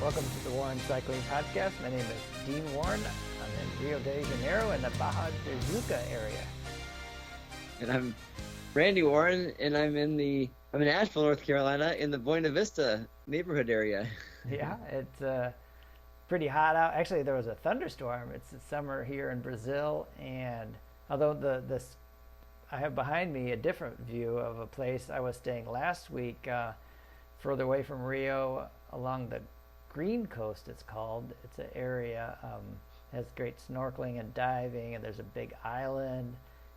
Welcome to the Warren Cycling Podcast. My name is Dean Warren. I'm in Rio de Janeiro in the Baja de Juca area. And I'm Randy Warren, and I'm in Asheville, North Carolina, in the Buena Vista neighborhood area. Yeah, it's pretty hot out. Actually, there was a thunderstorm. It's summer here in Brazil, and although I have behind me a different view of a place I was staying last week, further away from Rio, along the Green Coast. It's called. It's an area has great snorkeling and diving, and there's a big island.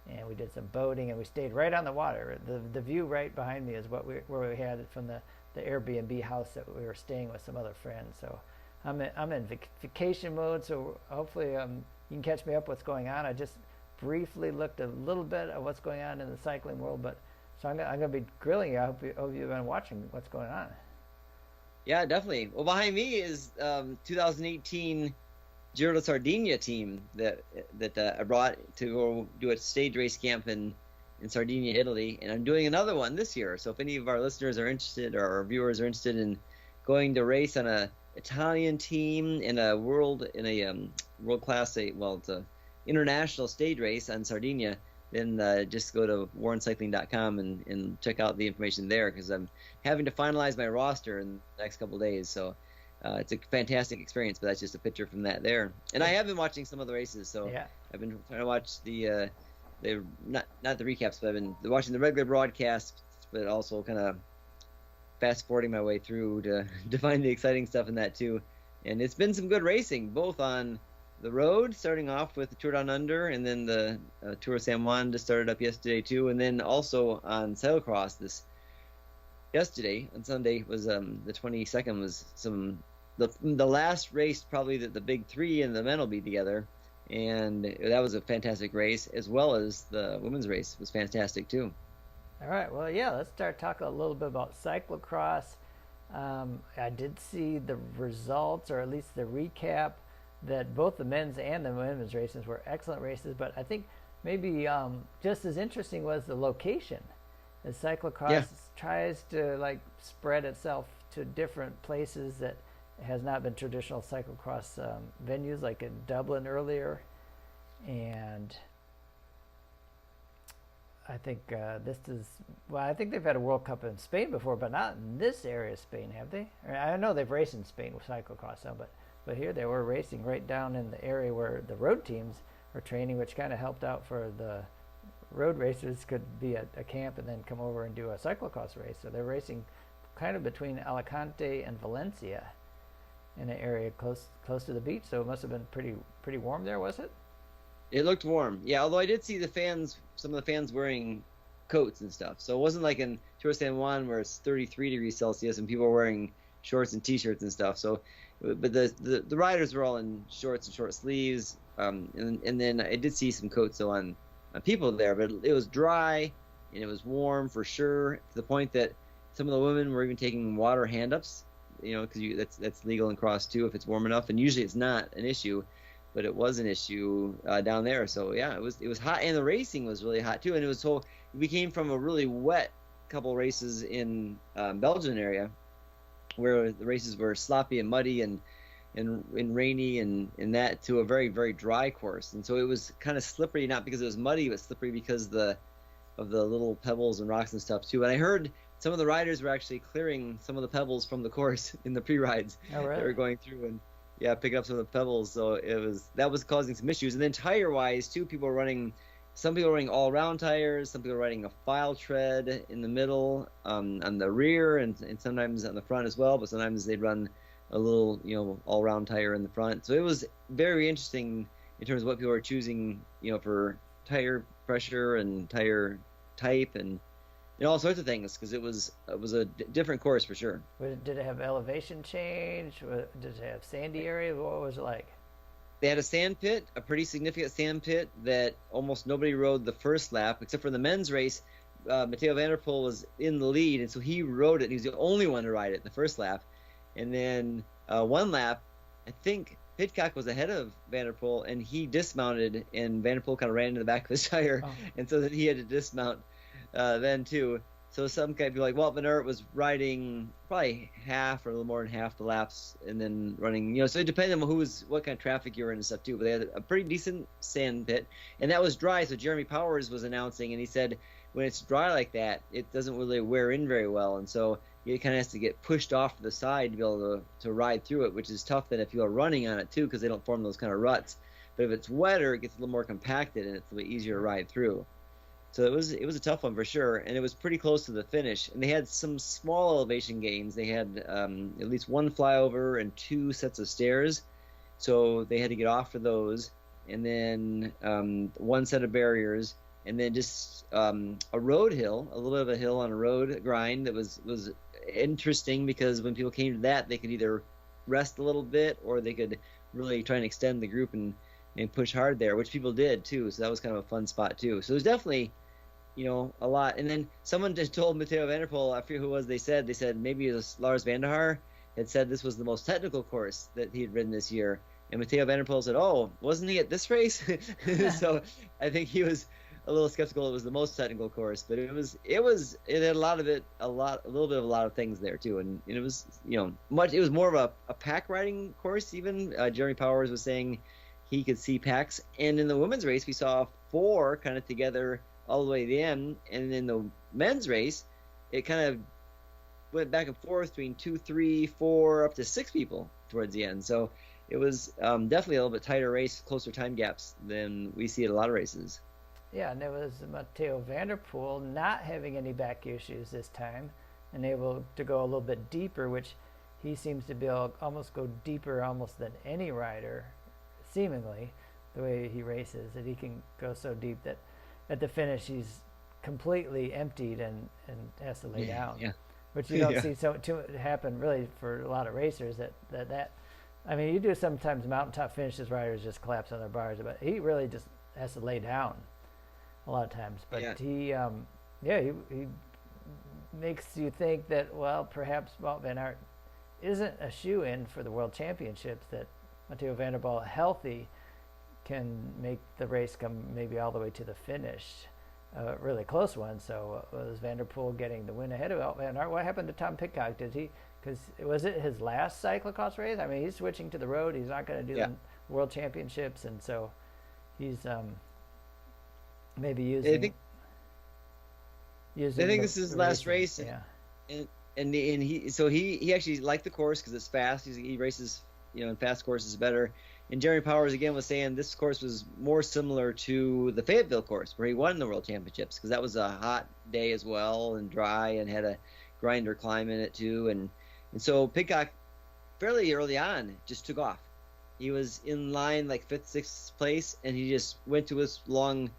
And we did some boating, and we stayed right on the water. The view right behind me is where we had it from the Airbnb house that we were staying with some other friends. So I'm in vacation mode. So hopefully you can catch me up what's going on. I just briefly looked a little bit at what's going on in the cycling world, so I'm gonna be grilling you. I hope you've been watching what's going on. Yeah, definitely. Well, behind me is 2018 Giro de Sardinia team that I brought to go do a stage race camp in Sardinia, Italy, and I'm doing another one this year. So if any of our listeners are interested, or our viewers are interested in going to race on a Italian team in a world class, it's a international stage race on Sardinia, then just go to warrencycling.com and check out the information there, because I'm having to finalize my roster in the next couple of days. So. It's a fantastic experience, but that's just a picture from that there. And I have been watching some of the races, so yeah. I've been trying to watch the not the recaps, but I've been watching the regular broadcasts, but also kind of fast forwarding my way through to find the exciting stuff in that too. And it's been some good racing, both on the road, starting off with the Tour Down Under, and then the Tour of San Juan just started up yesterday too, and then also on cyclocross yesterday on Sunday was the 22nd was the last race, probably the big three and the men will be together, and that was a fantastic race, as well as the women's race was fantastic too. All right, well, yeah, let's start talking a little bit about cyclocross. I did see the results, or at least the recap, that both the men's and the women's races were excellent races, but I think maybe just as interesting was the location. As cyclocross tries to spread itself to different places that has not been traditional cyclocross venues, like in Dublin earlier, and I think I think they've had a World Cup in Spain before, but not in this area of Spain, have they? I know they've raced in Spain with cyclocross now, but here they were racing right down in the area where the road teams are training, which kind of helped out for the road racers could be at a camp and then come over and do a cyclocross race. So they're racing kind of between Alicante and Valencia in an area close to the beach. So it must have been pretty warm there, was it? It looked warm, yeah. Although I did see some of the fans wearing coats and stuff. So it wasn't like in Tour San Juan where it's 33 degrees Celsius and people are wearing shorts and t-shirts and stuff. So, but the riders were all in shorts and short sleeves. And then I did see some coats though on people there, but it was dry and it was warm for sure, to the point that some of the women were even taking water hand-ups, because that's legal in cross too if it's warm enough, and usually it's not an issue, but it was an issue down there. So yeah, it was hot, and the racing was really hot too, and we came from a really wet couple races in Belgian area where the races were sloppy and muddy and rainy and that, to a very, very dry course. And so it was kind of slippery, not because it was muddy, but slippery because of the little pebbles and rocks and stuff too. And I heard some of the riders were actually clearing some of the pebbles from the course in the pre-rides. Oh, really? They were going through and picking up some of the pebbles. So that was causing some issues. And then tire-wise too, some people were running all-round tires, some people were riding a file tread in the middle, on the rear, and sometimes on the front as well, but sometimes they'd run a little, all-round tire in the front. So it was very interesting in terms of what people were choosing, for tire pressure and tire type and all sorts of things, because it was a different course for sure. Did it have elevation change? Did it have sandy area? What was it like? They had a sand pit, a pretty significant sand pit that almost nobody rode the first lap, except for the men's race. Mathieu van der Poel was in the lead, and so he rode it, and he was the only one to ride it the first lap. And then one lap, I think Pidcock was ahead of Van der Poel, and he dismounted, and Van der Poel kind of ran into the back of his tire, and so that he had to dismount then too. So some guy be like, Walt Van Aert was riding probably half or a little more than half the laps, and then running. So it depended on what kind of traffic you were in and stuff too. But they had a pretty decent sand pit, and that was dry. So Jeremy Powers was announcing, and he said when it's dry like that, it doesn't really wear in very well, and so it kind of has to get pushed off to the side to be able to ride through it, which is tough than if you are running on it too, because they don't form those kind of ruts. But if it's wetter, it gets a little more compacted, and it's a little easier to ride through. So it was a tough one for sure, and it was pretty close to the finish. And they had some small elevation gains. They had at least one flyover and 2 sets of stairs, so they had to get off for those. And then 1 set of barriers, and then just a road hill, a little bit of a hill on a road grind that was interesting, because when people came to that, they could either rest a little bit or they could really try and extend the group and push hard there, which people did too. So that was kind of a fun spot too. So it was definitely, a lot. And then someone just told Matteo Van der Poel, I forget who it was, they said maybe it was Lars van der Haar, had said this was the most technical course that he had ridden this year. And Matteo Van der Poel said, oh, wasn't he at this race? So I think he was a little skeptical it was the most technical course, but it had a lot of things there too. And it was, it was more of a pack riding course even. Jeremy Powers was saying he could see packs. And in the women's race, we saw 4 kind of together all the way to the end. And in the men's race, it kind of went back and forth between 2, 3, 4, up to 6 people towards the end. So it was definitely a little bit tighter race, closer time gaps than we see at a lot of races. Yeah, and it was Matteo Van der Poel not having any back issues this time and able to go a little bit deeper, which he seems to be able to almost go deeper almost than any rider, seemingly, the way he races, that he can go so deep that at the finish he's completely emptied and has to lay down. Yeah. Which you don't see too happen really for a lot of racers. That I mean, you do sometimes mountaintop finishes, riders just collapse on their bars, but he really just has to lay down a lot of times. But he makes you think that, well, perhaps Wout van Aert isn't a shoe-in for the World Championships, that Matteo Van der Poel, healthy, can make the race come maybe all the way to the finish. Really close one. So was Van der Poel getting the win ahead of Wout van Aert? What happened to Tom Pidcock? Because was it his last cyclocross race? I mean, he's switching to the road. He's not going to do the World Championships, and so he's maybe using. I think this is his last race. Yeah. And he actually liked the course because it's fast. He races, in fast courses better. And Jeremy Powers again was saying this course was more similar to the Fayetteville course where he won the World Championships, because that was a hot day as well and dry and had a grinder climb in it too. And so Pidcock fairly early on just took off. He was in line like 5th, 6th place, and he just went to his long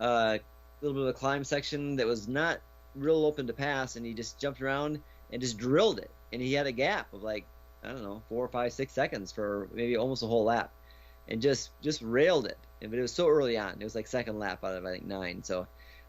little bit of a climb section that was not real open to pass, and he just jumped around and just drilled it. And he had a gap of like, I don't know, 4, 5, 6 seconds for maybe almost a whole lap, and just railed it. But it was so early on. It was like second lap out of, I think, 9. So,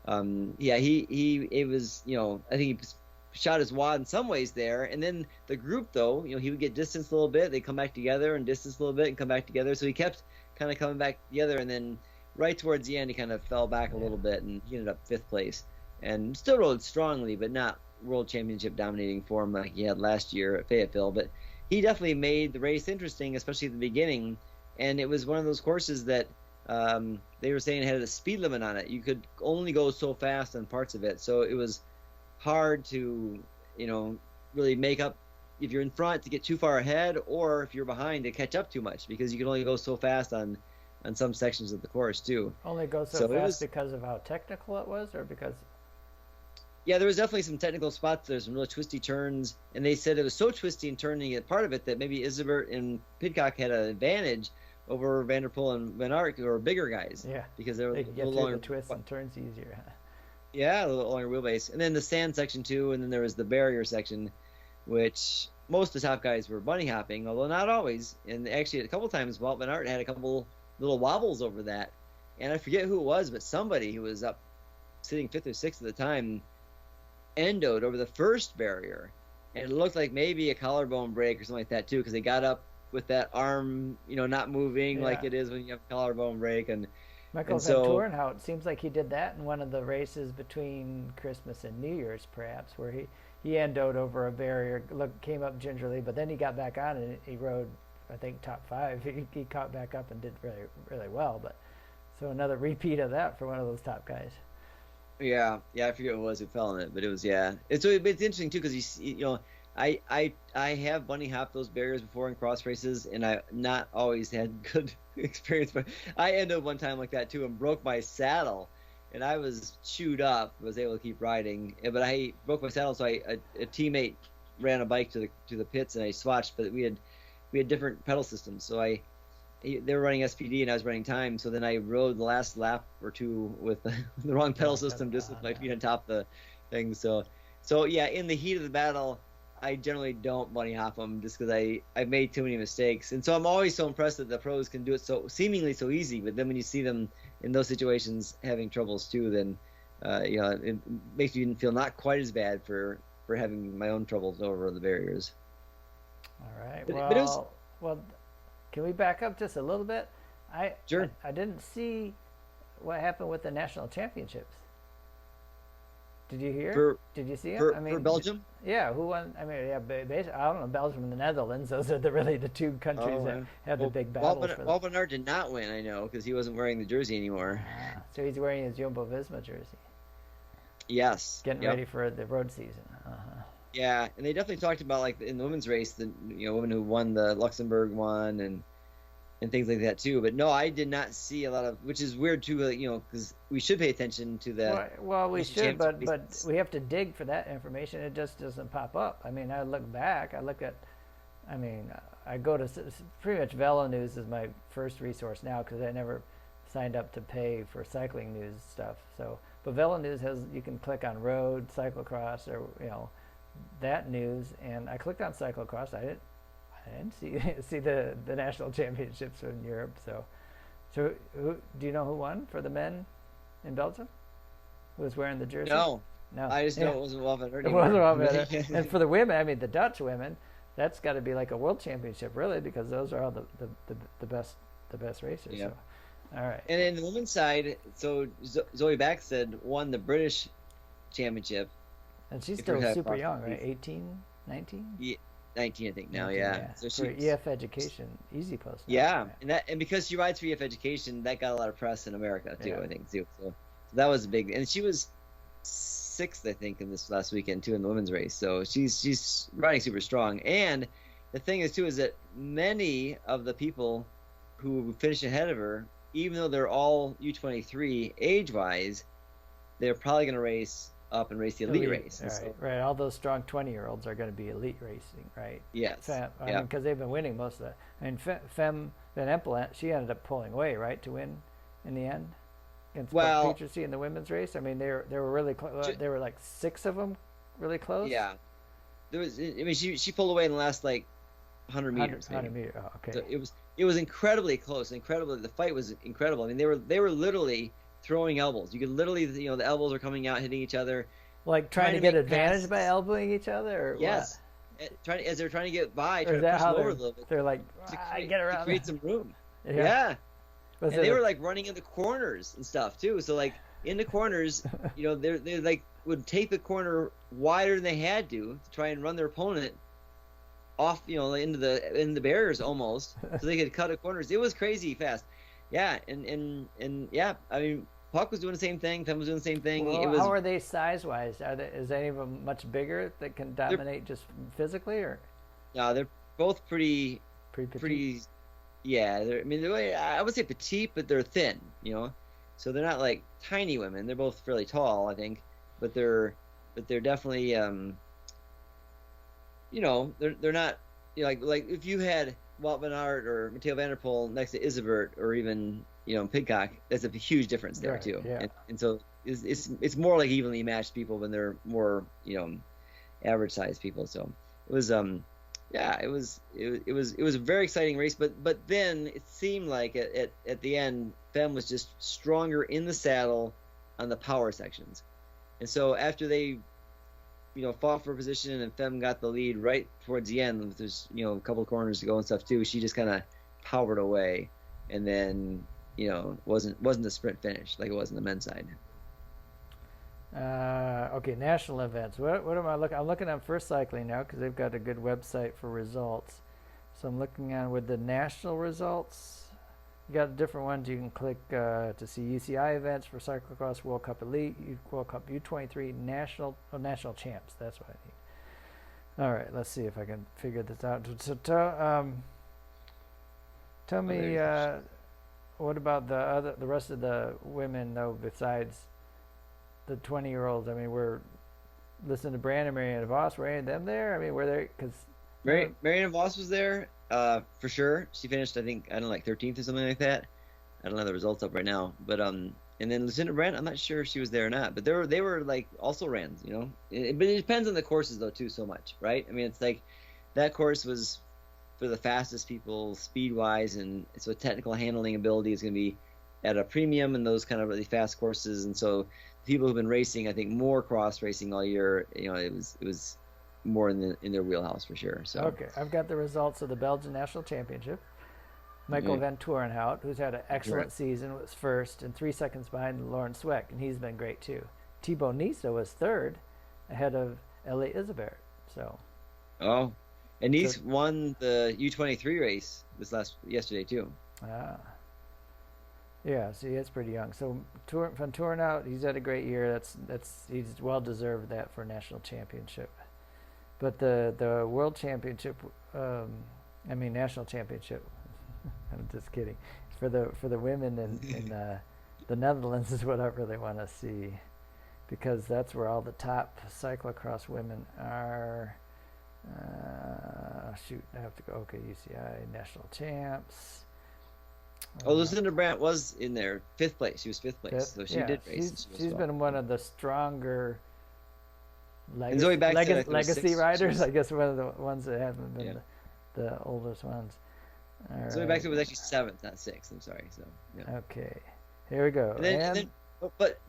it was, I think he shot his wad in some ways there. And then the group, though, he would get distanced a little bit. They'd come back together and distance a little bit and come back together. So he kept kind of coming back together. And then right towards the end, he kind of fell back a little bit, and he ended up 5th place. And still rode strongly, but not World Championship dominating form like he had last year at Fayetteville. But he definitely made the race interesting, especially at the beginning. And it was one of those courses that they were saying had a speed limit on it. You could only go so fast on parts of it. So it was hard to, really make up if you're in front to get too far ahead, or if you're behind to catch up too much, because you can only go so fast on some sections of the course too. Only go so fast because of how technical it was, or because? Yeah, there was definitely some technical spots. There's some really twisty turns, and they said it was so twisty and turning at part of it that maybe Isabert and Pidcock had an advantage over Van der Poel and Van Aert, who are bigger guys. Yeah, because they were a little longer. The twists and turns easier. Yeah, a little longer wheelbase, and then the sand section too, and then there was the barrier section, which most of the top guys were bunny hopping, although not always. And actually, a couple times, Wout van Aert had a couple little wobbles over that, and I forget who it was, but somebody who was up sitting 5th or 6th at the time endoed over the first barrier, and it looked like maybe a collarbone break or something like that too, because they got up with that arm, not moving like it is when you have a collarbone break, and Michael Van so Torenhout seems like he did that in one of the races between Christmas and New Year's, perhaps, where he endoed over a barrier, came up gingerly, but then he got back on and he rode, I think, top 5. He caught back up and did really, really well. But so another repeat of that for one of those top guys. yeah, I forget what it was who fell in it, but it was yeah. It's interesting too because I have bunny hopped those barriers before in cross races, and I not always had good experience. But I ended up one time like that too and broke my saddle, and I was chewed up. Was able to keep riding, but I broke my saddle. So a teammate ran a bike to the pits, and I swatched. But we had different pedal systems, so they were running SPD and I was running time. So then I rode the last lap or two with the wrong pedal system, just with my feet on top of the thing. So yeah, in the heat of the battle, I generally don't bunny hop them just because I've made too many mistakes. And so I'm always so impressed that the pros can do it so seemingly so easy. But then when you see them in those situations having troubles too, then it makes me feel not quite as bad for having my own troubles over the barriers. All right. But well, can we back up just a little bit? Sure. I didn't see what happened with the national championships. Did you hear? Did you see it? For Belgium? Yeah, who won? I mean, yeah, basically, I don't know, Belgium and the Netherlands. Those are really the two countries that had the big battles. Wout van Aert did not win, I know, because he wasn't wearing the jersey anymore. So he's wearing his Jumbo-Visma jersey. Yes. Getting ready for the road season. Yeah, and they definitely talked about like in the women's race, the women who won the Luxembourg one and things like that too. But no, I did not see a lot of, which is weird too. Because we should pay attention to that. Well, we should, but we have to dig for that information. It just doesn't pop up. I mean, I look back. I go to pretty much Velo News is my first resource now because I never signed up to pay for cycling news stuff. So, but Velo News you can click on road, cyclocross, or that news, and I clicked on cyclocross. I didn't see the national championships in Europe. So do you know who won for the men in Belgium? Who was wearing the jersey? No. I just know it wasn't Wout van Aert anymore. It wasn't Wout van Aert. And for the women, I mean the Dutch women, that's got to be like a world championship, really, because those are all the best racers. Yeah. So, all right. And in the women's side, so Zoe Backstead won the British championship. And she's still super young, right? 18, 19? Yeah, 19, I think now. 19, yeah. So for EF Education, easy post. Yeah, and because she rides for EF Education, that got a lot of press in America too. I think too. So that was big, and she was 6th, I think, in this last weekend too in the women's race. So she's riding super strong. And the thing is too is that many of the people who finished ahead of her, even though they're all U23 age-wise, they're probably going to race up and race the elite race. Right. All those strong 20-year-olds are going to be elite racing, right? Yes. Because they've been winning most of that. I mean, Fem Van Empel, she ended up pulling away, right, to win in the end against Petrosy in the women's race. I mean, they were really close. There were like 6 of them really close. Yeah. There was. I mean, she pulled away in the last like 100 meters. 100 meters. Oh, okay. So it was incredibly close. The fight was incredible. I mean, they were literally throwing elbows. You could literally, the elbows are coming out, hitting each other. Like trying to get advantage by elbowing each other? Or yes. What? As they're trying to get by, trying to push them over a little bit. They're like, get around. To create some room. Yeah. And they were like running into corners and stuff too. So like in the corners, they like would take the corner wider than they had to try and run their opponent off, into the barriers almost, so they could cut at corners. It was crazy fast. Yeah, and yeah, I mean, Puck was doing the same thing. Fem was doing the same thing. Well, how are they size-wise? Is any of them much bigger that can dominate just physically, or? No, they're both pretty. Yeah, I would say petite, but they're thin. So they're not like tiny women. They're both fairly tall, I think, but they're definitely they're not like if you had Wout van Aert or Mathieu van der Poel next to Isabert or even Pidcock, that's a huge difference there too. Yeah. And so it's more like evenly matched people when they're more average sized people. So it was it was a very exciting race, but then it seemed like at the end Fem was just stronger in the saddle on the power sections, and so after they fought for position and Fem got the lead right towards the end. There's a couple of corners to go and stuff too. She just kind of powered away, and then wasn't a sprint finish like it was in the men's side. Okay, national events. What am I looking? I'm looking on First Cycling now because they've got a good website for results. So I'm looking on with the national results. You got different ones. You can click to see UCI events for Cyclocross World Cup Elite, World Cup U23 national champs. That's what I need. All right, let's see if I can figure this out. So tell me, what about the rest of the women though? Besides the 20-year-olds, I mean, we're listening to Brandon, Marianne Voss. Were any of them there? I mean, were they? Because Marianne Voss was there for sure. She finished, I think, I don't know, like 13th or something like that. I don't know the results up right now, but and then Lucinda Brandt, I'm not sure if she was there or not, but they were like also rans, but it depends on the courses though too so much, right? I mean, it's like that course was for the fastest people speed wise, and so technical handling ability is going to be at a premium in those kind of really fast courses, and so people who've been racing, I think, more cross racing all year, it was more in their wheelhouse for sure. So okay, I've got the results of the Belgian National Championship. Michael Van Torenhout, who's had an excellent season, was first and 3 seconds behind Lawrence Sweck, and he's been great too. Thibaut Nisa was third, ahead of Elie Isabert. So. Oh, and Nice won the U23 race yesterday too. Ah. Yeah, see, it's pretty young. So Van Torenhout, he's had a great year. He's well deserved that for a national championship. But the world championship, national championship. I'm just kidding. For the women in the Netherlands is what I really want to see, because that's where all the top cyclocross women are. I have to go. Okay, UCI national champs. Lucinda Brandt was in there, 5th place. She was 5th place, so she did race. She's been one of the stronger legacy riders. I guess one of the ones that haven't been the oldest ones. Zoe Baxter was actually 7th, not 6th. I'm sorry. So yeah. Okay, here we go. But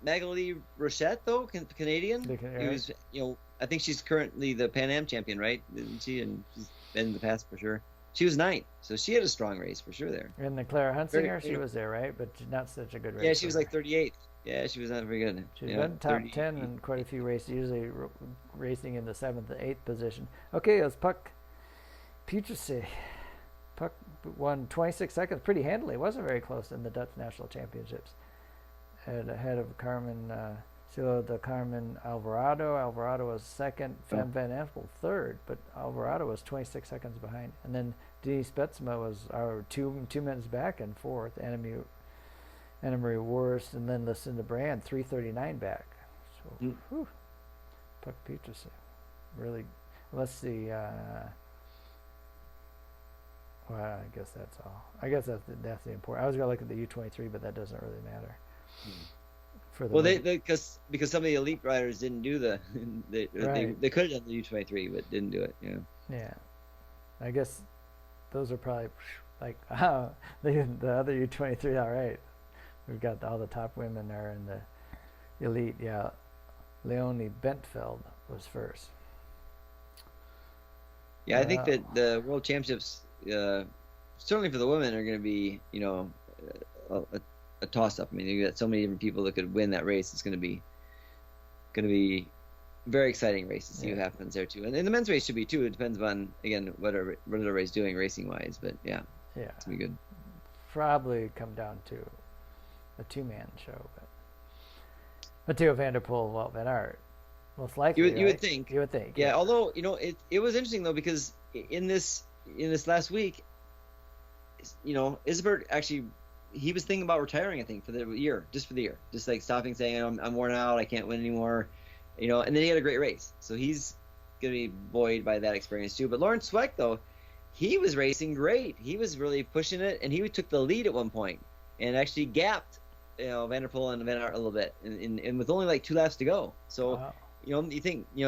Magali Rochette though, Canadian, who's I think she's currently the Pan Am champion, right? Isn't she? And she's been in the past for sure. She was 9th, so she had a strong race for sure there. And the Clara Hunsinger, she was there, right? But not such a good race. Yeah, she was like 38th. Yeah, she was not very good. She's been top 10 in quite a few races, usually racing in the 7th and 8th position. Okay, it was Puck Pieterse. Puck won 26 seconds pretty handily. It wasn't very close in the Dutch National Championships. Ahead of Carmen Silo de Carmen Alvarado. Alvarado was second. Van Empel third, but Alvarado was 26 seconds behind. And then Denise Betsma was two minutes back and fourth. Anna Marie Worst, and then Lucinda Brand 3:39 back. So, Puck Pieterse, really. Let's see. Well, I guess that's all. I guess that's the important. I was gonna look at the U23, but that doesn't really matter. Because some of the elite riders didn't do they could have done the U23 but didn't do it. Yeah, I guess those are probably like the other U23. All right, we've got all the top women are in the elite. Yeah, Leonie Bentfeld was first. Yeah, I think that the World Championships, certainly for the women, are going to be a toss-up. I mean, you got so many different people that could win that race. It's going to be very exciting race to see what happens there too. And the men's race should be too. It depends on, again, what everybody's doing racing-wise. But yeah, it's going to be good. Probably come down to a two-man show, but Mathieu van der Poel, Wout van Aert, most likely. You would think. You would think. Yeah. Although it was interesting though, because in this last week, Isbert actually. He was thinking about retiring, I think, for the year, just like stopping, saying, I'm worn out, I can't win anymore, and then he had a great race. So he's going to be buoyed by that experience too. But Lawrence Sweck, though, he was racing great. He was really pushing it, and he took the lead at one point and actually gapped, Van der Poel and Van Aert a little bit, and with only like 2 laps to go. So, wow. You think, he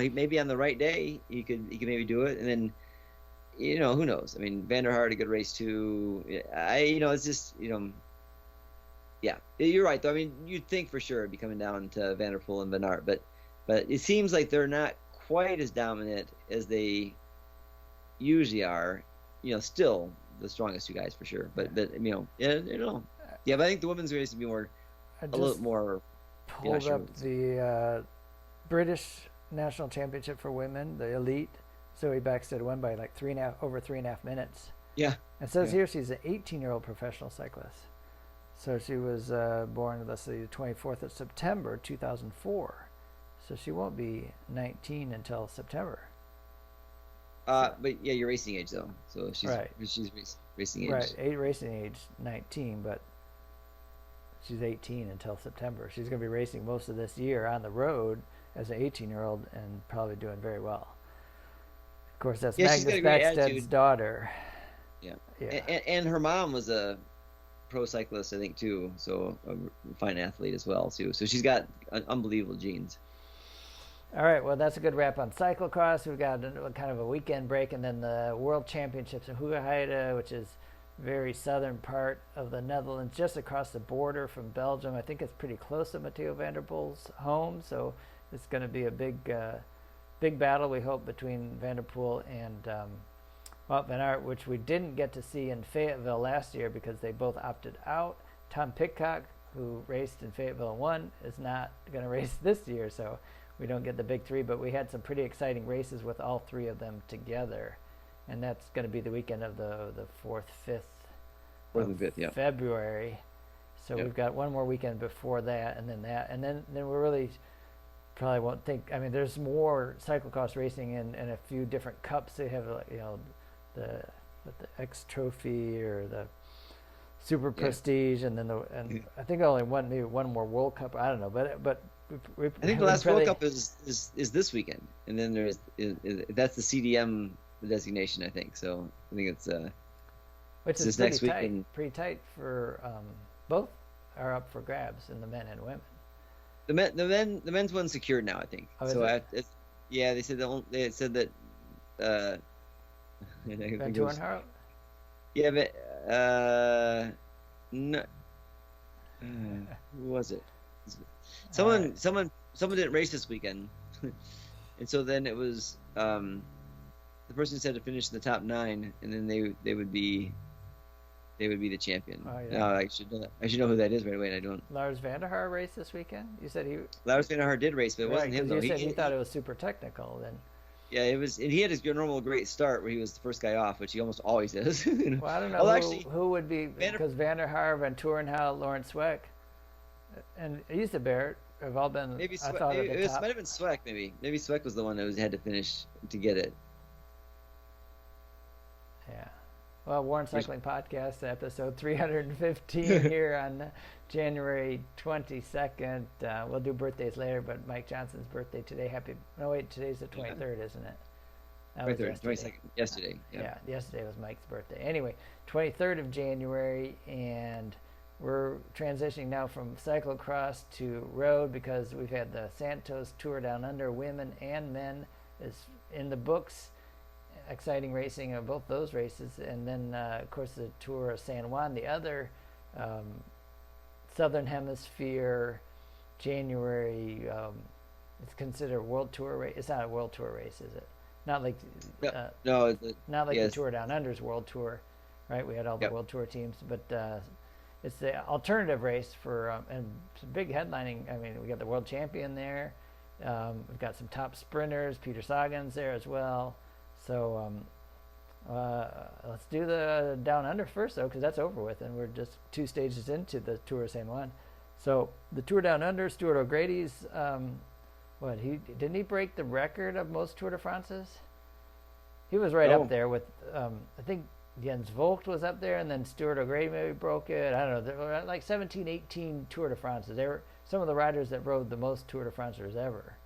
maybe on the right day, he could maybe do it, and then, who knows? I mean, Van der Aert had a good race too. It's just, yeah, you're right though. I mean, you'd think for sure it'd be coming down to Van der Poel and Van Aert, but it seems like they're not quite as dominant as they usually are. Still, the strongest two guys for sure. But you know, yeah, you know, yeah. But I think the women's race would be more I a little more. pulled sure. up the British National Championship for women, the elite. Zoe Backstead won by like over 3.5 minutes. Yeah. It says here she's an 18-year-old professional cyclist. So she was born, let's see, the 24th of September, 2004. So she won't be 19 until September. But yeah, you're racing age though, so she's Right. she's racing age. Right, racing age 19, but she's 18 until September. She's going to be racing most of this year on the road as an 18-year-old and probably doing very well. Of course, that's Yeah, she's Magnus got a great Backsted's attitude. daughter. Yeah. Yeah. And her mom was a pro cyclist, I think, too. So a fine athlete as well, too. So she's got unbelievable genes. All right, well, that's a good wrap on cyclocross. We've got kind of a weekend break, and then the World Championships in Hoogheide, which is very southern part of the Netherlands, just across the border from Belgium. I think it's pretty close to Matteo van der Poel's home, so it's going to be a big battle, we hope, between Van der Poel and Wout van Aert, which we didn't get to see in Fayetteville last year because they both opted out. Tom Pidcock, who raced in Fayetteville and won, is not going to race this year, so we don't get the big three, but we had some pretty exciting races with all three of them together. And that's going to be the weekend of the 4th, 5th yeah. February. So Yep. we've got one more weekend before that, and then we really probably won't think. I mean, there's more cyclocross racing in a few different cups. They have, you know, the X Trophy or the Super Prestige, and then I think only maybe one more World Cup. I don't know, but I think the last World Cup is this weekend, and then there's that's the CDM designation, I think. So I think it's which is this pretty next tight. weekend. Pretty tight for both are up for grabs in the men and women. The men's one's secured now, I think. Oh, is so it? yeah, they said that. I think Van it was- Torenhout? Yeah, but no. Who was it? Someone didn't race this weekend, and so then it was the person said to finish in the top 9, and then they would be the champion. Oh, yeah. No, I should know who that is right away, and I don't. Lars van der Haar raced this weekend? You said he... Lars van der Haar did race, but it wasn't him though. You said he thought it was super technical then. Yeah, it was, and he had his normal great start where he was the first guy off, which he almost always is. Well, I don't know who would be, because Van der Haar, Van Torenhout, Lawrence Sweck, and Isabert have all been, Maybe I Sweck, thought, at it the top. might have been Sweck. Maybe Sweck was the one that had to finish to get it. Yeah. Well, Warren Cycling Podcast, episode 315 here on January 22nd. We'll do birthdays later, but Mike Johnson's birthday today. Today's the 23rd, isn't it? That was 23rd, 22nd, yesterday. Yeah, yesterday was Mike's birthday. Anyway, 23rd of January, and we're transitioning now from cyclocross to road because we've had the Santos Tour Down Under, women and men, is in the books. Exciting racing of both those races, and then of course the Tour of San Juan, the other Southern Hemisphere January. It's considered a World Tour race. It's not a World Tour race, is it? Not like no, not like yes. the Tour Down Under's World Tour, right? We had all the Yep. World Tour teams, but it's the alternative race for and some big headlining. I mean, we got the world champion there. We've got some top sprinters. Peter Sagan's there as well. So let's do the Down Under first, though, because that's over with, and we're just 2 stages into the Tour of San Juan. So the Tour Down Under, Stuart O'Grady's, didn't he break the record of most Tour de France's? He was right up there with, I think Jens Vogt was up there, and then Stuart O'Grady maybe broke it. I don't know. There were like 17, 18 Tour de France's. They were some of the riders that rode the most Tour de Francers ever.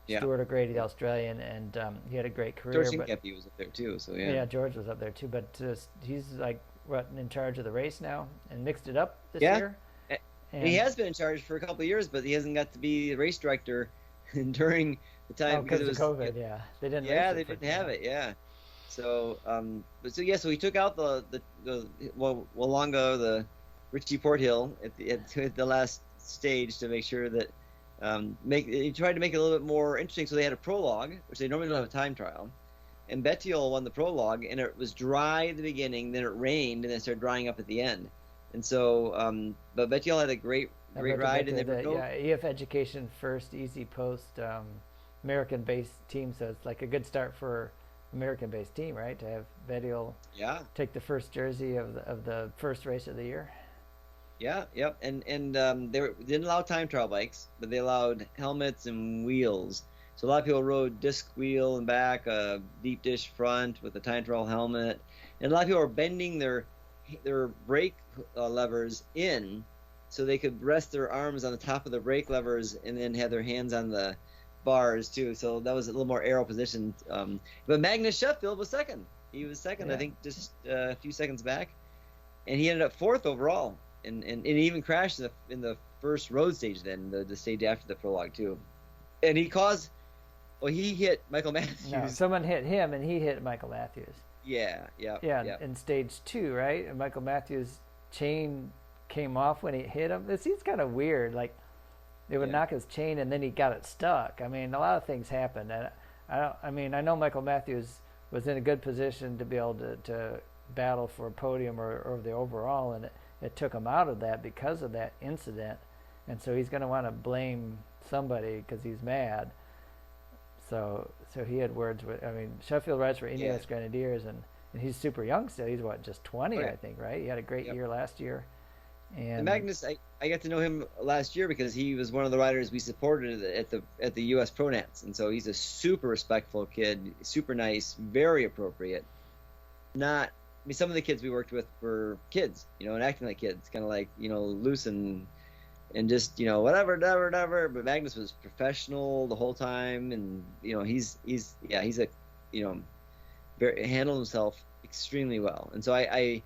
Yeah. Stuart O'Grady, the Australian, and he had a great career. George Hincapie was up there too, so yeah. Yeah, George was up there too, but he's like in charge of the race now and mixed it up this year. And he has been in charge for a couple of years, but he hasn't got to be the race director during the time because it was COVID. Yeah, they didn't. Yeah, they didn't have it. Yeah. So, so he took out the Wallonga, the Richie Porthill at the last stage to make sure that he tried to make it a little bit more interesting. So they had a prologue, which they normally don't have a time trial, and Bettiol won the prologue, and it was dry at the beginning, then it rained, and then it started drying up at the end. And so, but Bettiol had a great ride, and EF Education first easy post American-based team, so it's like a good start for American-based team, right? To have Bettiol take the first jersey of the first race of the year. Yeah, yep, and they didn't allow time trial bikes, but they allowed helmets and wheels. So a lot of people rode disc wheel and back, a deep dish front with a time trial helmet, and a lot of people were bending their brake levers in, so they could rest their arms on the top of the brake levers and then have their hands on the bars too. So that was a little more aero positioned. But Magnus Sheffield was second. He was second, I think, just a few seconds back, and he ended up fourth overall. And he even crashed in the first road stage, then the stage after the prologue too, and he hit Michael Matthews. No, someone hit him, and he hit Michael Matthews. Yeah. In stage 2, right? And Michael Matthews' chain came off when he hit him. It seems kind of weird. Like they would knock his chain, and then he got it stuck. I mean, a lot of things happened, and I know Michael Matthews was in a good position to be able to battle for a podium or the overall, and it took him out of that because of that incident, and so he's going to want to blame somebody because he's mad. So he had words with. I mean, Sheffield rides for Ineos Grenadiers, and he's super young still. He's just 20, I think, right? He had a great year last year. And Magnus, I got to know him last year because he was one of the riders we supported at the U.S. Pro Nats, and so he's a super respectful kid, super nice, very appropriate. Some of the kids we worked with were kids, and acting like kids, kind of like, loose and just, whatever. But Magnus was professional the whole time, and he's a, handled himself extremely well, and so I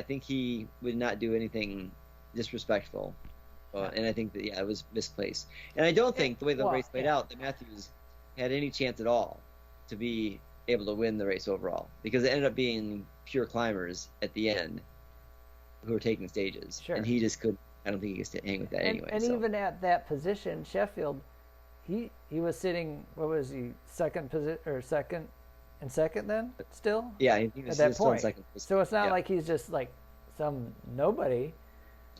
think he would not do anything disrespectful, and I think that it was misplaced, and I don't think the way the race played out that Matthews had any chance at all to be able to win the race overall, because it ended up being pure climbers at the end who were taking stages, and he just couldn't. I don't think he gets to hang with that anyway. And even at that position, Sheffield, he was sitting. What was he? Second then? Still. Yeah, he was at that still point. In second. So it's not like he's just like some nobody.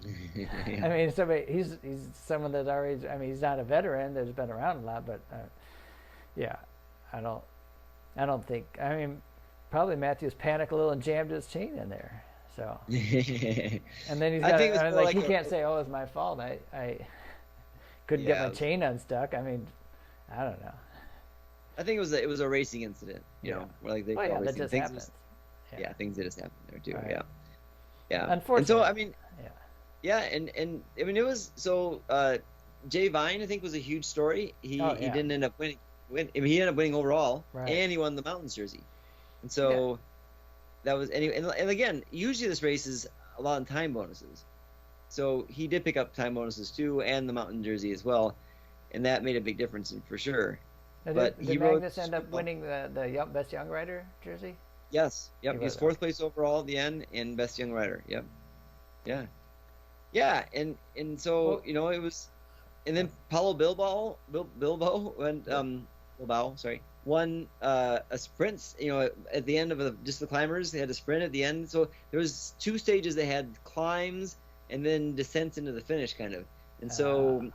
I mean, he's someone that's already. I mean, he's not a veteran that's been around a lot, but I don't think. I mean, probably Matthews panicked a little and jammed his chain in there. So, and then he's got. He can't say, "Oh, it's my fault. I couldn't get my chain unstuck." I mean, I don't know. I think it was a racing incident. Where like they that just happens. Things that just happened there too. Right. Yeah. Unfortunately. And so I mean, and I mean it was so. Jay Vine, I think, was a huge story. He didn't end up winning. He ended up winning overall, and he won the Mountains jersey, and so that was anyway. And again, usually this race is a lot of time bonuses, so he did pick up time bonuses too, and the Mountain jersey as well, and that made a big difference for sure. Now, did Magnus end up winning the best young rider jersey? Yes. Yep. He was fourth place overall at the end and best young rider. Yep. Yeah. And so it was, and then Paulo Bilbao won a sprint. At the end of just the climbers, they had a sprint at the end. So there was 2 stages. They had climbs and then descents into the finish, kind of. And so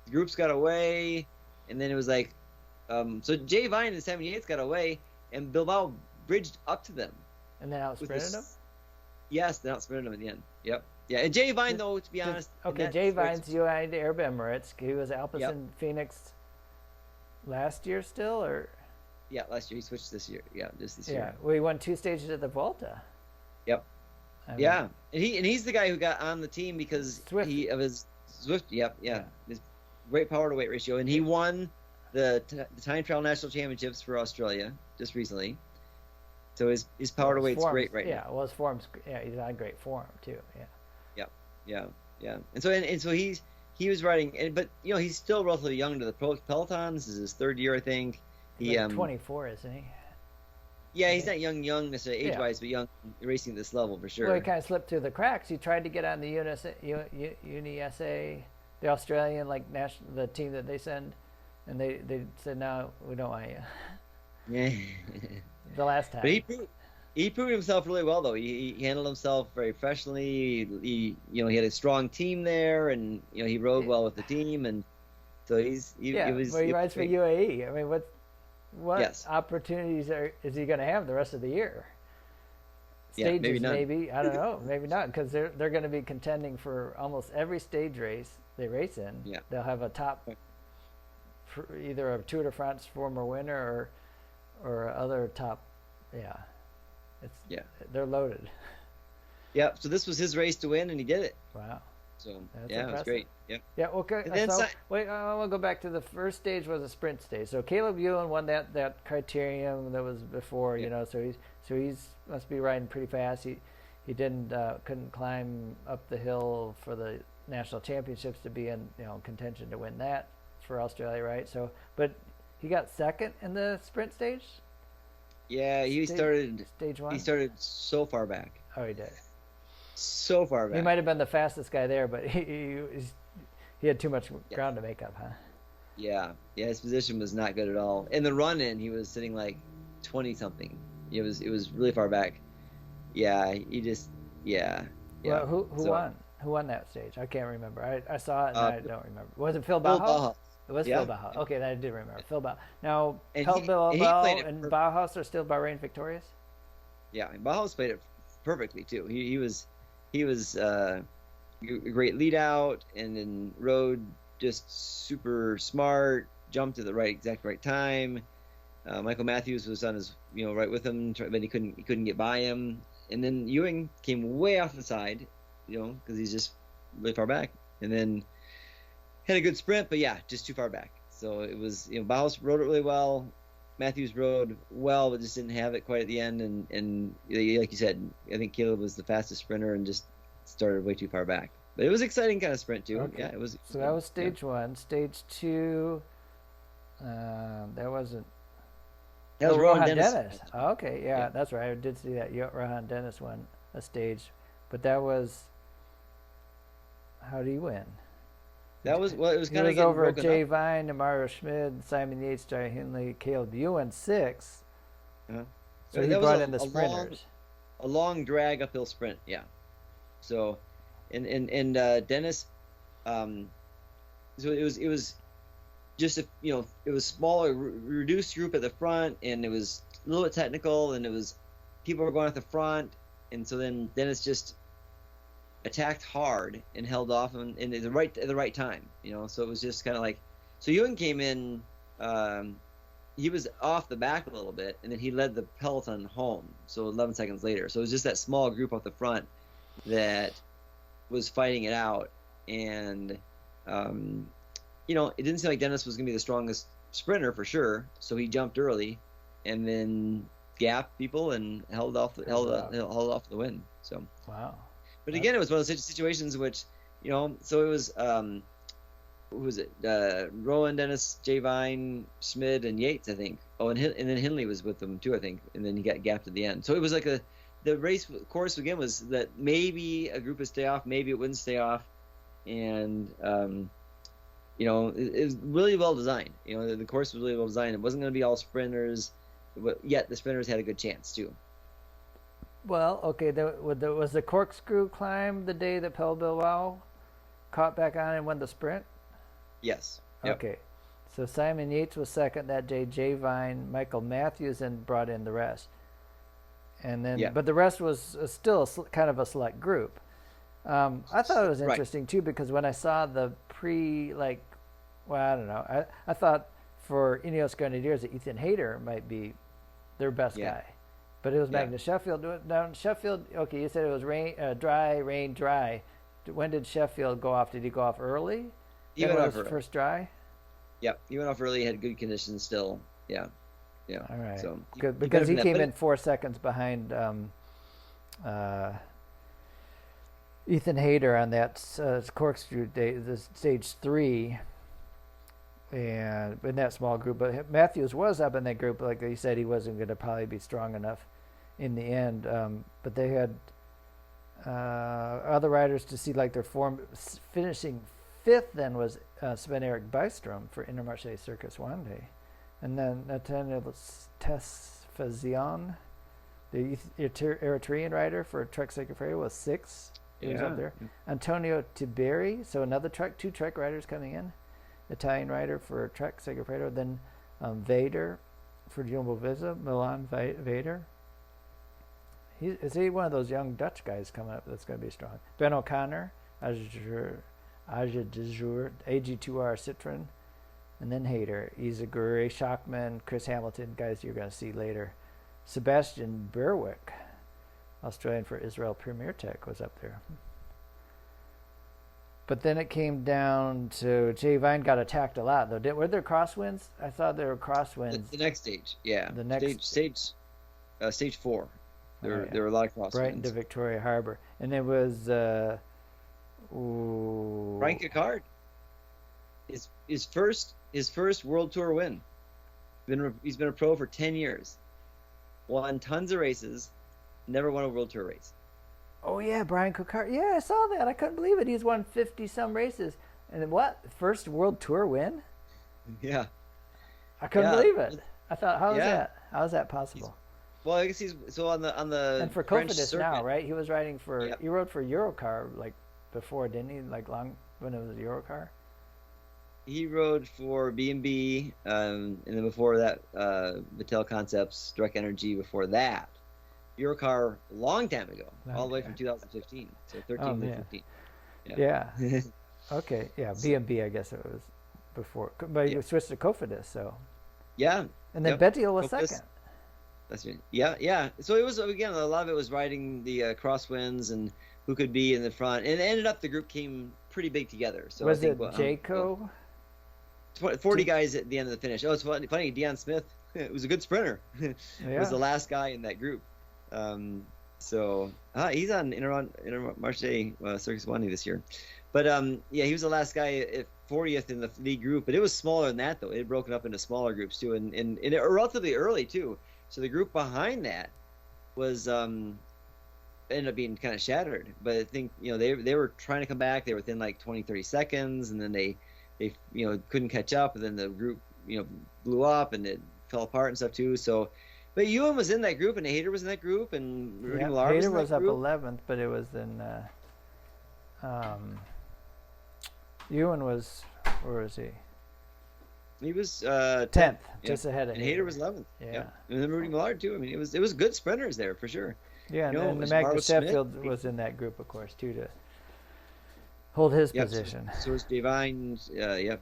the groups got away, and then it was like. So Jay Vine in the 78th got away, and Bilbao bridged up to them. And then out-sprinted them? Yes, they out-sprinted them in the end. Yep. Yeah, and Jay Vine, though, to be honest... Okay, Jay Vine's United Arab Emirates. He was Alpecin Phoenix last year still, or...? Yeah, last year. He switched this year. Yeah, just this year. Yeah, well, he won 2 stages at the Volta. Yep. And he's the guy who got on the team because of his Zwift. Yep, yeah. His great power to weight ratio, and he won... the time trial national championships for Australia just recently, so his power to weight's great right now. Yeah, well, his form's he's on great form too. Yeah. And so he was riding, but he's still relatively young to the peloton. This is his 3rd year, I think. He's 24, isn't he? Yeah, he's not young necessarily age-wise, but young racing at this level for sure. Well, he kind of slipped through the cracks. He tried to get on the UniSA, the Australian the team that they send. And they said, no, we don't want you. Yeah. the last But time. he proved himself really well though. He handled himself very professionally. He had a strong team there, and he rode well with the team, and so Yeah, but he it was rides for great. UAE. I mean, what Yes, opportunities is he going to have the rest of the year? yeah, maybe Stages, none. maybe. I don't know. Maybe not, because they're going to be contending for almost every stage race they race in. Yeah, They'll have a top, either a Tour de France former winner or other top. Yeah, it's yeah, they're loaded. yeah. So this was his race to win, and he did it. Wow, So that's yeah, it was impressive. great. Yeah, Yeah, okay. and then So wait, I want to go back to the first stage was a sprint stage. So Caleb Ewan won that criterium that was before, yeah, he's must be riding pretty fast. He didn't couldn't climb up the hill for the national championships to be in contention to win that for Australia, right? So, but he got second in the sprint stage, yeah. stage stage He one. started so far back, Oh, he did. so far He back. might have been the fastest guy there, but he had too much Yeah, ground to make up, huh? yeah, yeah. His position was not good at all. In the run in, he was sitting like 20 something. It was really far back. Yeah, he just yeah, yeah. Well, who So won? Who won that stage? I can't remember. I saw it and uh, I don't remember. Was it Phil Phil Bauhaus? Bauhaus, It was Phil yeah, Bauhaus. Okay, that I did remember. Phil Bauhaus. Now, and Phil he played Bilbao it. and Bauhaus are still Bahrain victorious? Yeah, and Bauhaus played it perfectly too. He was a great lead out, and then rode just super smart. Jumped at the exact right time. Michael Matthews was on his right with him, but he couldn't get by him. And then Ewing came way off the side, because he's just really far back. And then had a good sprint, but yeah, just too far back. So it was Bauhaus rode it really well. Matthews rode well, but just didn't have it quite at the end. And like you said, I think Caleb was the fastest sprinter and just started way too far back. But it was an exciting kind of sprint too. Okay. Yeah, it was. So that was stage one. Stage two, that wasn't. That was Oh, Rowan Rohan Dennis. Dennis. Oh, okay, yeah, Yeah, that's right. I did see that. Rohan Dennis won a stage, but that was. How did he win? that was well. It was He kind of was getting over broken Jay up. Vine, Mario Schmid, Simon Yates, Jai Hindley, Caleb Ewan, six. Uh-huh. So he That was brought in the a long sprinters. a long drag uphill sprint. Yeah. So, and Dennis, um, so it was just it was smaller, reduced group at the front, and it was a little bit technical, and it was people were going at the front, and so then Dennis just attacked hard and held off and at the right time, So it was just kind of like, so Ewan came in, he was off the back a little bit, and then he led the peloton home. So 11 seconds later, so it was just that small group off the front that was fighting it out, and it didn't seem like Dennis was going to be the strongest sprinter for sure. So he jumped early, and then gapped people and held off the win. So. Wow. But That, again, it was one of those situations in which, so it was, who was it? Rowan, Dennis, Jay Vine, Schmid, and Yates, I think. Oh, and then Hindley was with them too, I think. And then he got gapped at the end. So it was like the race course again was that maybe a group would stay off, maybe it wouldn't stay off. And, it was really well designed. The course was really well designed. It wasn't going to be all sprinters, but yet the sprinters had a good chance too. well, okay. Was the corkscrew climb the day that Pel Bilbao caught back on and won the sprint? Yes. Yep. Okay. So Simon Yates was second that day. Jay Vine, Michael Matthews, and brought in the rest. And then, Yeah. but the rest was still kind of a select group. I thought it was Right. interesting too because when I saw the I don't know. I thought for Ineos Grenadiers that Ethan Hayter might be their best Yeah. guy, but it was Yeah. Magnus Sheffield. Now Sheffield, okay, you said it was rain, dry. When did Sheffield go off? Did he go off early? He That went was off early. first dry. Yep, he went off early. Had good conditions still. Yeah, yeah. All right, So good he because he benefited came from in 4 seconds behind uh, Ethan Hayter on that corkscrew day, the stage 3, and in that small group. But Matthews was up in that group. Like he said, he wasn't going to probably be strong enough in the end. But they had other riders to see like their form. Finishing fifth then was Sven Erik Bystrom for Intermarché Circus Wande, and then Nathaniel Fazion, the Eritrean rider for Trek Segafredo, was 6th. He was up there. Antonio Tiberi, so another two Trek riders coming in. Italian rider for Trek Segafredo. Then Vader for Jumbo Visma, Milan Vader. Is he one of those young Dutch guys coming up that's going to be strong? Ben O'Connor, Aja Dejur, AG2R Citroen, and then Hayter, Izaguri, Schachman, Chris Hamilton, guys you're going to see later. Sebastian Berwick, Australian for Israel Premier Tech, was up there. But then it came down to Jay Vine got attacked a lot, though. Were there crosswinds? I thought there were crosswinds. The next stage, yeah. The next stage 4. There were a lot of crosswinds. Brighton to Victoria Harbour, and it was Brian Coquard. His first World Tour win. He's been a pro for 10 years. Won tons of races. Never won a World Tour race. Oh yeah, Brian Coquard. Yeah, I saw that. I couldn't believe it. He's won 50-some races. And what? First World Tour win? Yeah. I couldn't believe it. I thought, how is that? How is that possible? Well, I guess he's so on the and for French Cofidis circuit now, right? He was riding for he rode for Eurocar like before, didn't he? Like long when it was Eurocar. He rode for B&B, and then before that, Vittel Concepts, Direct Energy. Before that, Eurocar, a long time ago, all the way from 2015, so 13 to 15. Yeah. Okay. Yeah. B&B, I guess it was before, but you switched to Cofidis, so. Yeah. And then Bettiol was second. That's right. Yeah. So it was, again, a lot of it was riding the crosswinds and who could be in the front, and it ended up the group came pretty big together. So was I think, it Jayco? 40 guys at the end of the finish. Oh, it's funny. Dion Smith was a good sprinter. Was the last guy in that group. So he's on Intermarché Circus One this year. But he was the last guy at 40th in the lead group. But it was smaller than that, though. It had broken up into smaller groups too, and relatively early too. So the group behind that was ended up being kind of shattered. But I think they were trying to come back. They were within like 20-30 seconds, and then they couldn't catch up, and then the group blew up and it fell apart and stuff too. So, but Ewan was in that group, and Hayter was in that group, and Rudy Millard Hayter was up 11th, but it was in Ewan was, where was he? He was 10th, just ahead of and Hayter was 11th. Yeah. And then Rudy Millard too. I mean, it was good sprinters there for sure. Yeah, and then Magnus Sheffield was in that group, of course, too, to hold his position. So was Devine,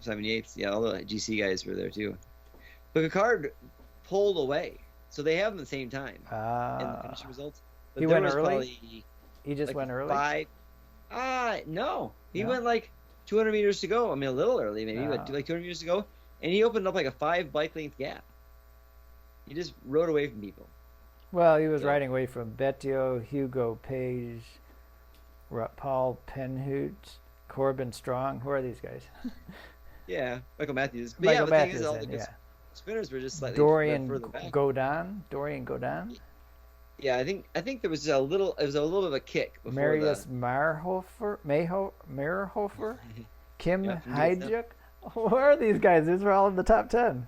Simon Yates, all the GC guys were there too. But Coquard pulled away, so they have them at the same time. And the finish results. But he went early. He just went early. No, he went like 200 meters to go. I mean, a little early, maybe, but like 200 meters to go, and he opened up like a 5 bike length gap. He just rode away from people. Well, he was riding away from Bettiol, Hugo Page, Paul Penhoot, Corbin Strong. Who are these guys? Michael Matthews. But Michael the Matthews, thing is, all the spinners were just slightly Dorian further back. Godin. Yeah, I think there was a little. It was a little bit of a kick before Marius Marhofer, Kim Hyjuk. Who are these guys? These are all in the top 10.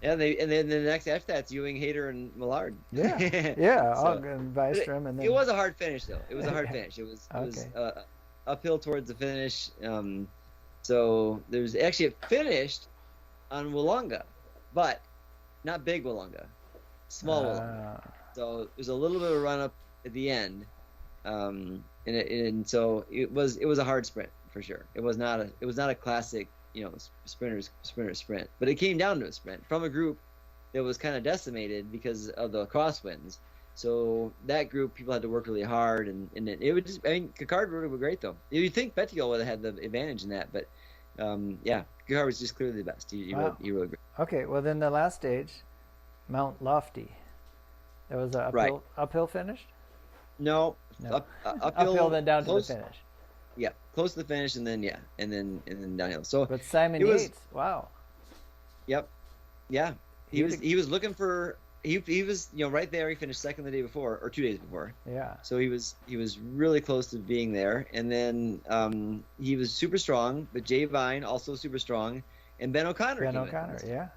Yeah, and then the next after that's Ewing, Hayter, and Millard. Yeah, and Bystrom, and then it was a hard finish though. It was a hard finish. It was uphill towards the finish. So there's actually it finished on Wollonga, but not big Wollonga, small Wollonga. So there's a little bit of a run up at the end, and so it was a hard sprint for sure. It was not a classic sprinter sprint, but it came down to a sprint from a group that was kind of decimated because of the crosswinds. So that group, people had to work really hard, and it would just. I mean, Coquard rode it great though. You'd think Bettiol would have had the advantage in that, but Coquard was just clearly the best. He rode great. Okay, well then the last stage, Mount Lofty. That was an uphill finish? No. Uphill then down to the finish. Yeah, close to the finish, and then downhill. So, but Simon Yates, wow. Yep. Yeah. He was looking for. He was right there. He finished second the day before, or 2 days before. Yeah. So he was really close to being there, and then he was super strong. But Jay Vine also super strong, and Ben O'Connor. Yeah.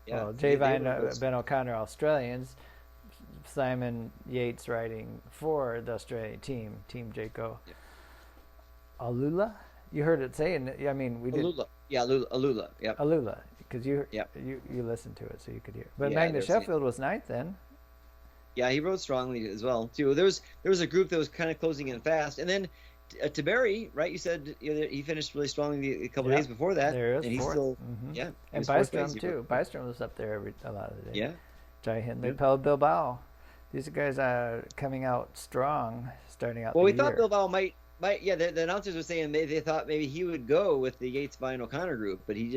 Yeah, Well, they Javine, were Ben O'Connor, Australians. Simon Yates riding for the Australian team, Team Jayco. yeah. Alula? You heard it saying, I mean, we did. Alula. Yeah, Alula. Yep. Alula, because Yep. you listened to it, so you could hear. But Yeah, Magnus Sheffield was ninth then. Yeah, he rode strongly as well too. There was a group that was kind of closing in fast, and then Tiberi, right? You said he finished really strongly a couple days before that, There is and he's fourth. still Mm-hmm. yeah. And Bystrom too. Bystrom was up there a lot of the day. Yeah. Jai Hindley, Yep. Pel Bilbao. These guys are coming out strong, starting out Well, the we year. thought Bilbao might. Yeah, the announcers were saying they thought maybe he would go with the Yates Vine O'Connor group, but he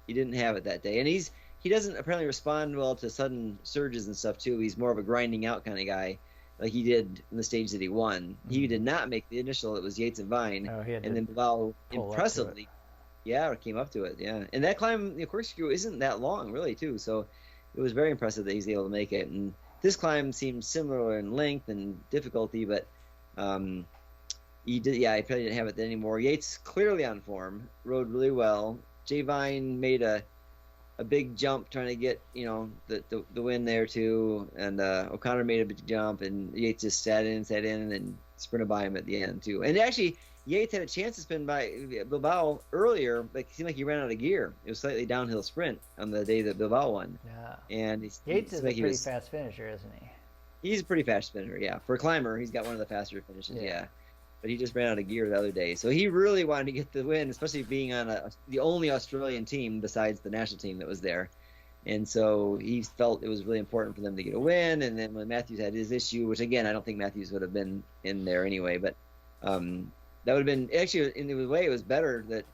didn't have it that day, and he doesn't apparently respond well to sudden surges and stuff too. He's more of a grinding out kind of guy, like he did in the stage that he won. He did not make the initial. It was Yates and Vine, Oh, he had and to then Bilbao pull up to impressively, yeah, came up to it, yeah. And that climb, the corkscrew isn't that long really too, so it was very impressive that he's able to make it. And this climb seemed similar in length and difficulty, but he probably didn't have it then anymore. Yates clearly on form, rode really well. Jay Vine made a big jump trying to get the win there too, and O'Connor made a big jump, and Yates just sat in and sprinted by him at the end too. And actually, Yates had a chance to spin by Bilbao earlier, but it seemed like he ran out of gear. It was slightly downhill sprint on the day that Bilbao won. Yeah. And Yates is a pretty fast finisher, isn't he? He's a pretty fast spinner, yeah. For a climber, he's got one of the faster finishes, yeah. But he just ran out of gear the other day, so he really wanted to get the win, especially being on the only Australian team besides the national team that was there. And so he felt it was really important for them to get a win. And then when Matthews had his issue, which again I don't think Matthews would have been in there anyway, but that would have been actually in a way it was better that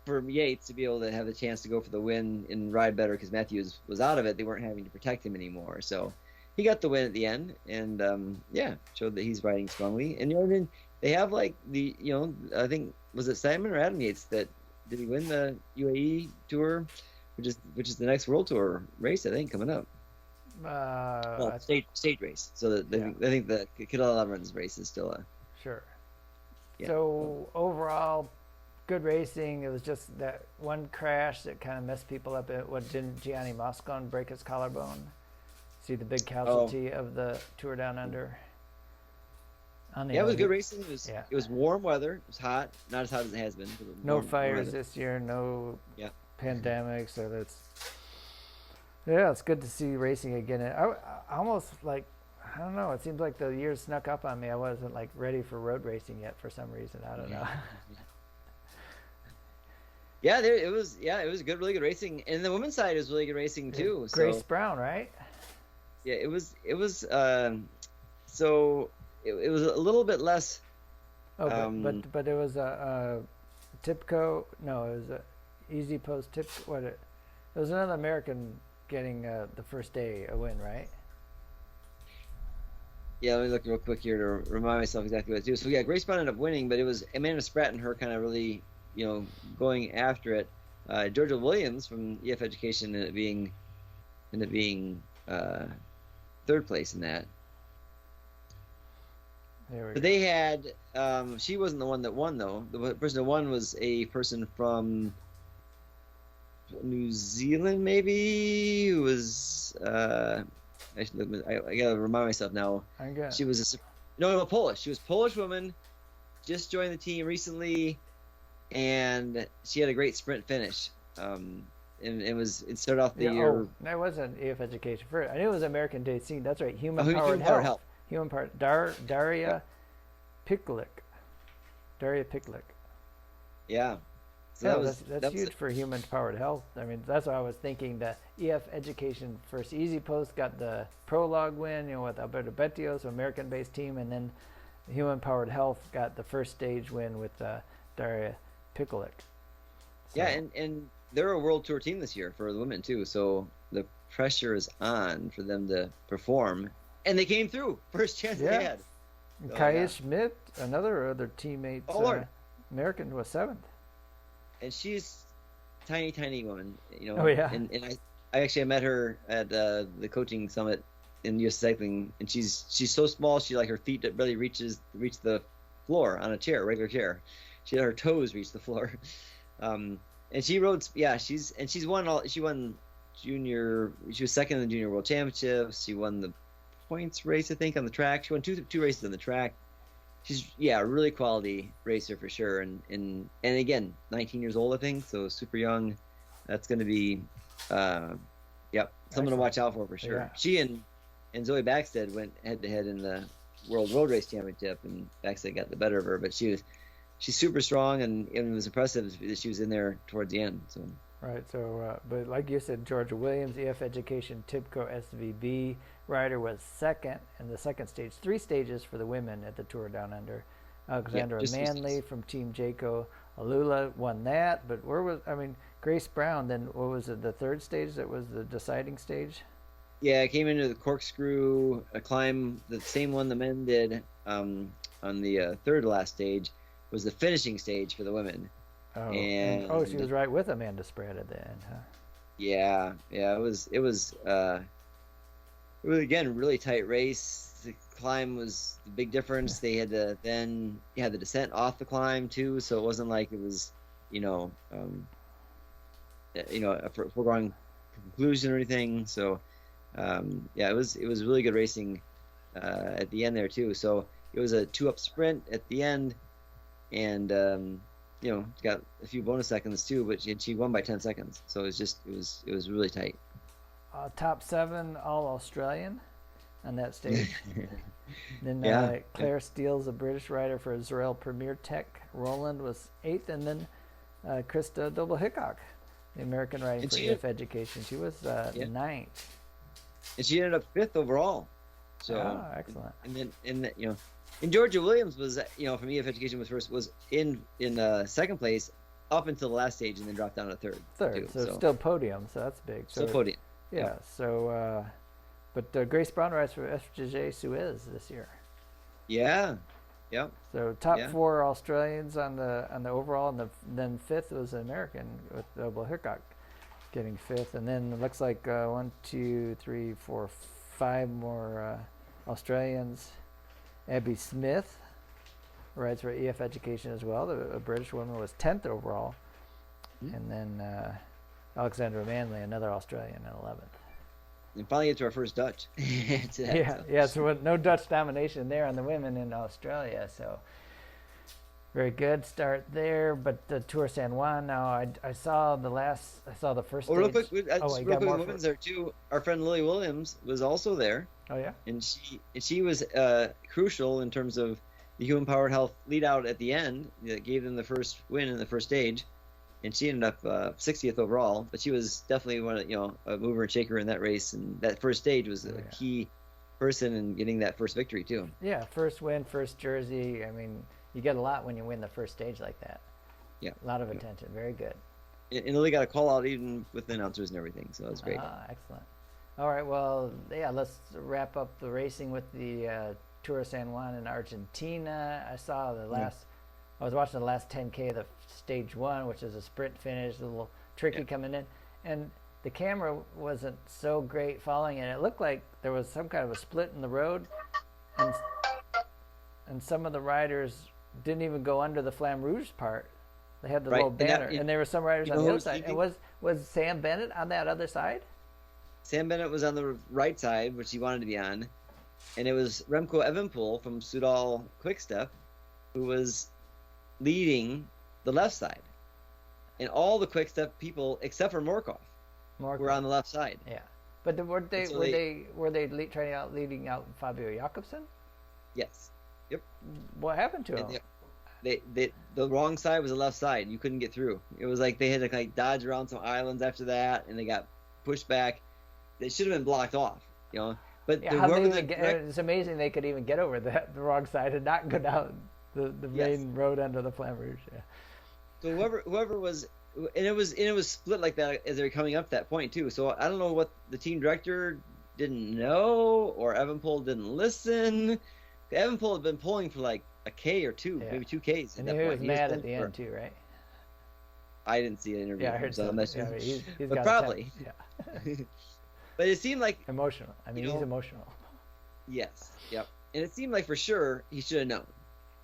for Yates to be able to have a chance to go for the win and ride better because Matthews was out of it. They weren't having to protect him anymore, so he got the win at the end, and showed that he's riding strongly. And they have like I think was it Simon or Adam Yates that did he win the UAE Tour, which is the next World Tour race I think coming up. Stage race. So I think the Cadel Evans race is still a sure. Yeah. So overall, good racing. It was just that one crash that kind of messed people up. Didn't Gianni Moscon break his collarbone? See the big casualty of the Tour Down Under. It was good racing. It was warm weather. It was hot, not as hot as it has been. No fires this year. No pandemic. So it's good to see racing again. I almost like. I don't know. It seems like the years snuck up on me. I wasn't like ready for road racing yet for some reason. I don't know. It was good, really good racing, and the women's side was really good racing too. Grace Brown, right? Yeah, it was. So it was a little bit less. Oh, but it was a Tipco. No, it was a Easy Post Tip. It was another American getting the first day a win, right? Yeah, let me look real quick here to remind myself exactly what to do. So yeah, Grace Brown ended up winning, but it was Amanda Spratt and her kind of really, going after it. Georgia Williams from EF Education ended up being third place in that. There we but go. They had she wasn't the one that won though. The person that won was a person from New Zealand, maybe, who was I gotta remind myself now. She was Polish. She was a Polish woman, just joined the team recently, and she had a great sprint finish. And it started off the year. Oh, that wasn't EF Education first. I knew it was American Day Scene. That's right. Human Powered Health. Human Powered Daria Piklik. Daria Piklik. Yeah. So that's huge for Human Powered Health. I mean, that's what I was thinking. The EF Education first Easy Post got the prologue win, with Alberto Bettios, American-based team, and then Human Powered Health got the first stage win with Daria Piklik. So. Yeah, and they're a World Tour team this year for the women too, so the pressure is on for them to perform, and they came through first chance they had. So, Kaya Schmidt, other teammate, American, was 7th. And she's tiny woman, Oh yeah. And I actually met her at the coaching summit in US Cycling, and she's so small. She her feet barely reach the floor on a regular chair. She had her toes reach the floor. And she rode. Yeah, she won junior. She was second in the junior world championships. She won the points race, I think, on the track. She won two races on the track. She's a really quality racer for sure. And again, 19 years old, I think, so super young. That's going to be, something to watch out for sure. Yeah. She and Zoe Backstead went head to head in the World Road Race Championship, and Backstead got the better of her. But she's super strong, and it was impressive that she was in there towards the end. So. Right. So, but like you said, Georgia Williams, EF Education Tibco SVB rider, was second in the second stage. 3 stages for the women at the Tour Down Under. Alexandra Manley from Team Jayco Alula won that. But Grace Brown, then what was it, the third stage that was the deciding stage? Yeah, it came into the corkscrew, a climb, the same one the men did on the third to last stage, was the finishing stage for the women. Oh, and she was right with Amanda Spratt at the end, huh? Yeah, it was again a really tight race. The climb was the big difference. They had to then the descent off the climb too, so it wasn't like it was a foregone conclusion or anything. So it was really good racing at the end there too. So it was a 2-up sprint at the end, and got a few bonus seconds too, but she won by 10 seconds. So it was really tight. Top 7 all Australian on that stage. Then Claire Steele's a British rider for Israel Premier Tech. Roland was 8th, and then Krista Doble-Hickok, the American rider for EF Education. She was 9th. And she ended up 5th overall. So excellent. And Georgia Williams was, from EF Education was in second place up until the last stage, and then dropped down to third. So still podium, so that's big. Still podium. Yeah. So, but Grace Brown rides for FJJ Suez this year. Yeah. Yep. So top 4 Australians on the overall, and then 5th was an American with Doble-Hickok getting 5th, and then it looks like 1, 2, 3, 4, 5 more Australians. Abby Smith rides for EF Education as well. A British woman, was 10th overall. And then Alexandra Manley, another Australian, in 11th. And finally get to our first Dutch. So no Dutch domination there on the women in Australia. So very good start there. But the Tour San Juan, now I saw the first stage. Real quick, women's there too. Our friend Lily Williams was also there. Oh yeah, and she was crucial in terms of the Human Powered Health lead out at the end that gave them the first win in the first stage, and she ended up 60th overall. But she was definitely a mover and shaker in that race, and that first stage was a key person in getting that first victory too. Yeah, first win, first jersey. I mean, you get a lot when you win the first stage like that. Yeah, a lot of attention. Very good. And Lily got a call out even with the announcers and everything, so that was great. Excellent. All right, well, let's wrap up the racing with the Tour San Juan in Argentina. I saw I was watching the last 10K of the stage 1, which is a sprint finish, a little tricky coming in, and the camera wasn't so great following it. It looked like there was some kind of a split in the road, and some of the riders didn't even go under the Flamme Rouge part. They had the little banner, and there were some riders on the other side. And was Sam Bennett on that other side? Sam Bennett was on the right side, which he wanted to be on, and it was Remco Evenepoel from Soudal Quickstep who was leading the left side, and all the Quickstep people except for Morkov were on the left side. Yeah, but were they leading out Fabio Jakobsen? Yes. Yep. What happened to him? The wrong side was the left side. You couldn't get through. It was like they had to dodge around some islands after that, and they got pushed back. They should have been blocked off, But it's amazing they could even get over the wrong side and not go down the main road under the Flamme Rouge. Yeah. So whoever was, and it was split like that as they were coming up that point too. So I don't know what the team director didn't know or Evenepoel didn't listen. Evenepoel had been pulling for like a K or two, maybe 2 Ks. And he was mad at the end too, right? I didn't see an interview. Yeah, I heard so. He's but probably. Yeah. But it seemed like emotional. I mean, he's emotional. Yes. Yep. And it seemed like for sure he should have known.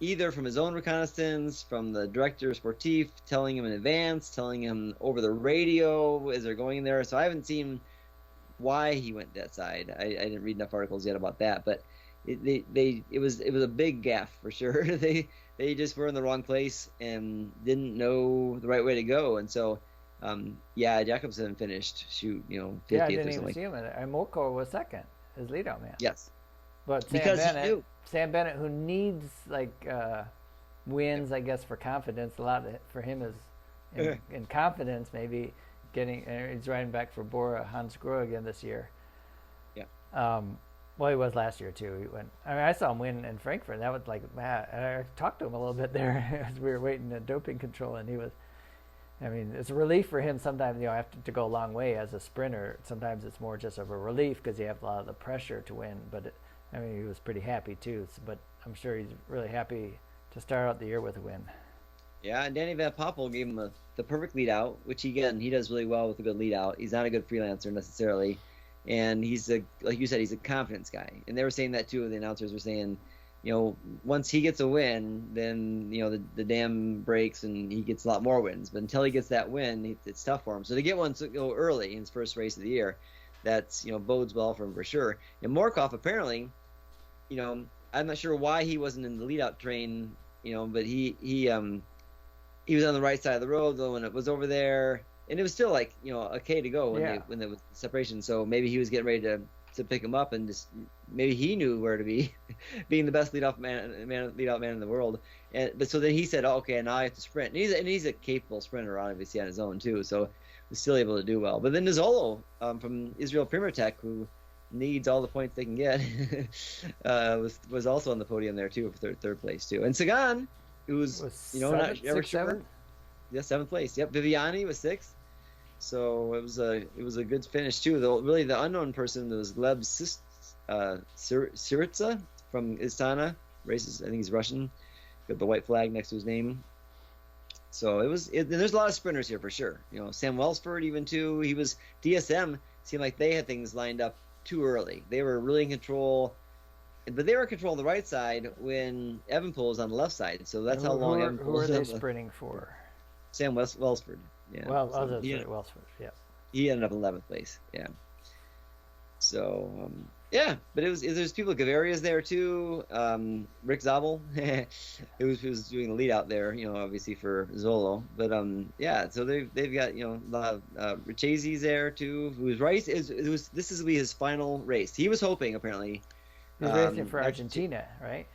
either from his own reconnaissance, from the director sportif telling him in advance, telling him over the radio as they're going there. So I haven't seen why he went that side. I didn't read enough articles yet about that, but it was a big gaffe for sure. They just were in the wrong place and didn't know the right way to go, and so yeah, Jakobsen finished 50th Yeah, I or didn't something even like see him in it. And Molko was second, his leadout man. Yes, But because he knew. Sam Bennett, who needs wins, I guess, for confidence. A lot for him is in confidence, maybe getting. He's riding back for Bora Hansgrohe again this year. Yeah. Well, he was last year too. He went. I mean, I saw him win in Frankfurt. And that was like, man. I talked to him a little bit there as we were waiting at doping control, and he was. I mean, it's a relief for him sometimes. I have to go a long way as a sprinter. Sometimes it's more just of a relief because you have a lot of the pressure to win. But I mean, he was pretty happy too. But I'm sure he's really happy to start out the year with a win. Yeah, and Danny Van Poppel gave him the perfect lead out, which he does really well with a good lead out. He's not a good freelancer necessarily, and like you said, he's a confidence guy. And they were saying that too. The announcers were saying, once he gets a win, then the dam breaks and he gets a lot more wins. But until he gets that win, it's tough for him. So to get one early in his first race of the year, that's bodes well for him for sure. And Morkov apparently, I'm not sure why he wasn't in the lead out train, but he was on the right side of the road though when it was over there, and it was still like a K to go when there was separation. So maybe he was getting ready to pick him up, and just maybe he knew where to be, being the best lead out man in the world. But so then he said, oh, okay, now I have to sprint. And he's a capable sprinter, obviously on his own too. So was still able to do well. But then Nizzolo from Israel Premier Tech, who needs all the points they can get, was also on the podium there too for third place too. And Sagan, who was not ever sure. Yeah, 7th place. Yep. Viviani was 6th. So it was a good finish too. Though really the unknown person was Gleb Syriza from Astana races. I think he's Russian. Got the white flag next to his name. So there's a lot of sprinters here for sure. Sam Welsford even too. He was DSM. Seemed like they had things lined up too early. They were really in control, but they were in control on the right side when Evenepoel was on the left side. So that's how long Evenepoel was. Who are they sprinting for? Sam Welsford. Yeah. Well, Welsford. Yeah. He ended up in 11th place. Yeah. So yeah, but there's people. Gaveria's there too. Rick Zabel, who was doing the lead out there. Obviously for Zolo. But yeah. So they've got a lot of Richesi's there too. Whose race this will be his final race. He was hoping apparently. He's racing for Argentina, right?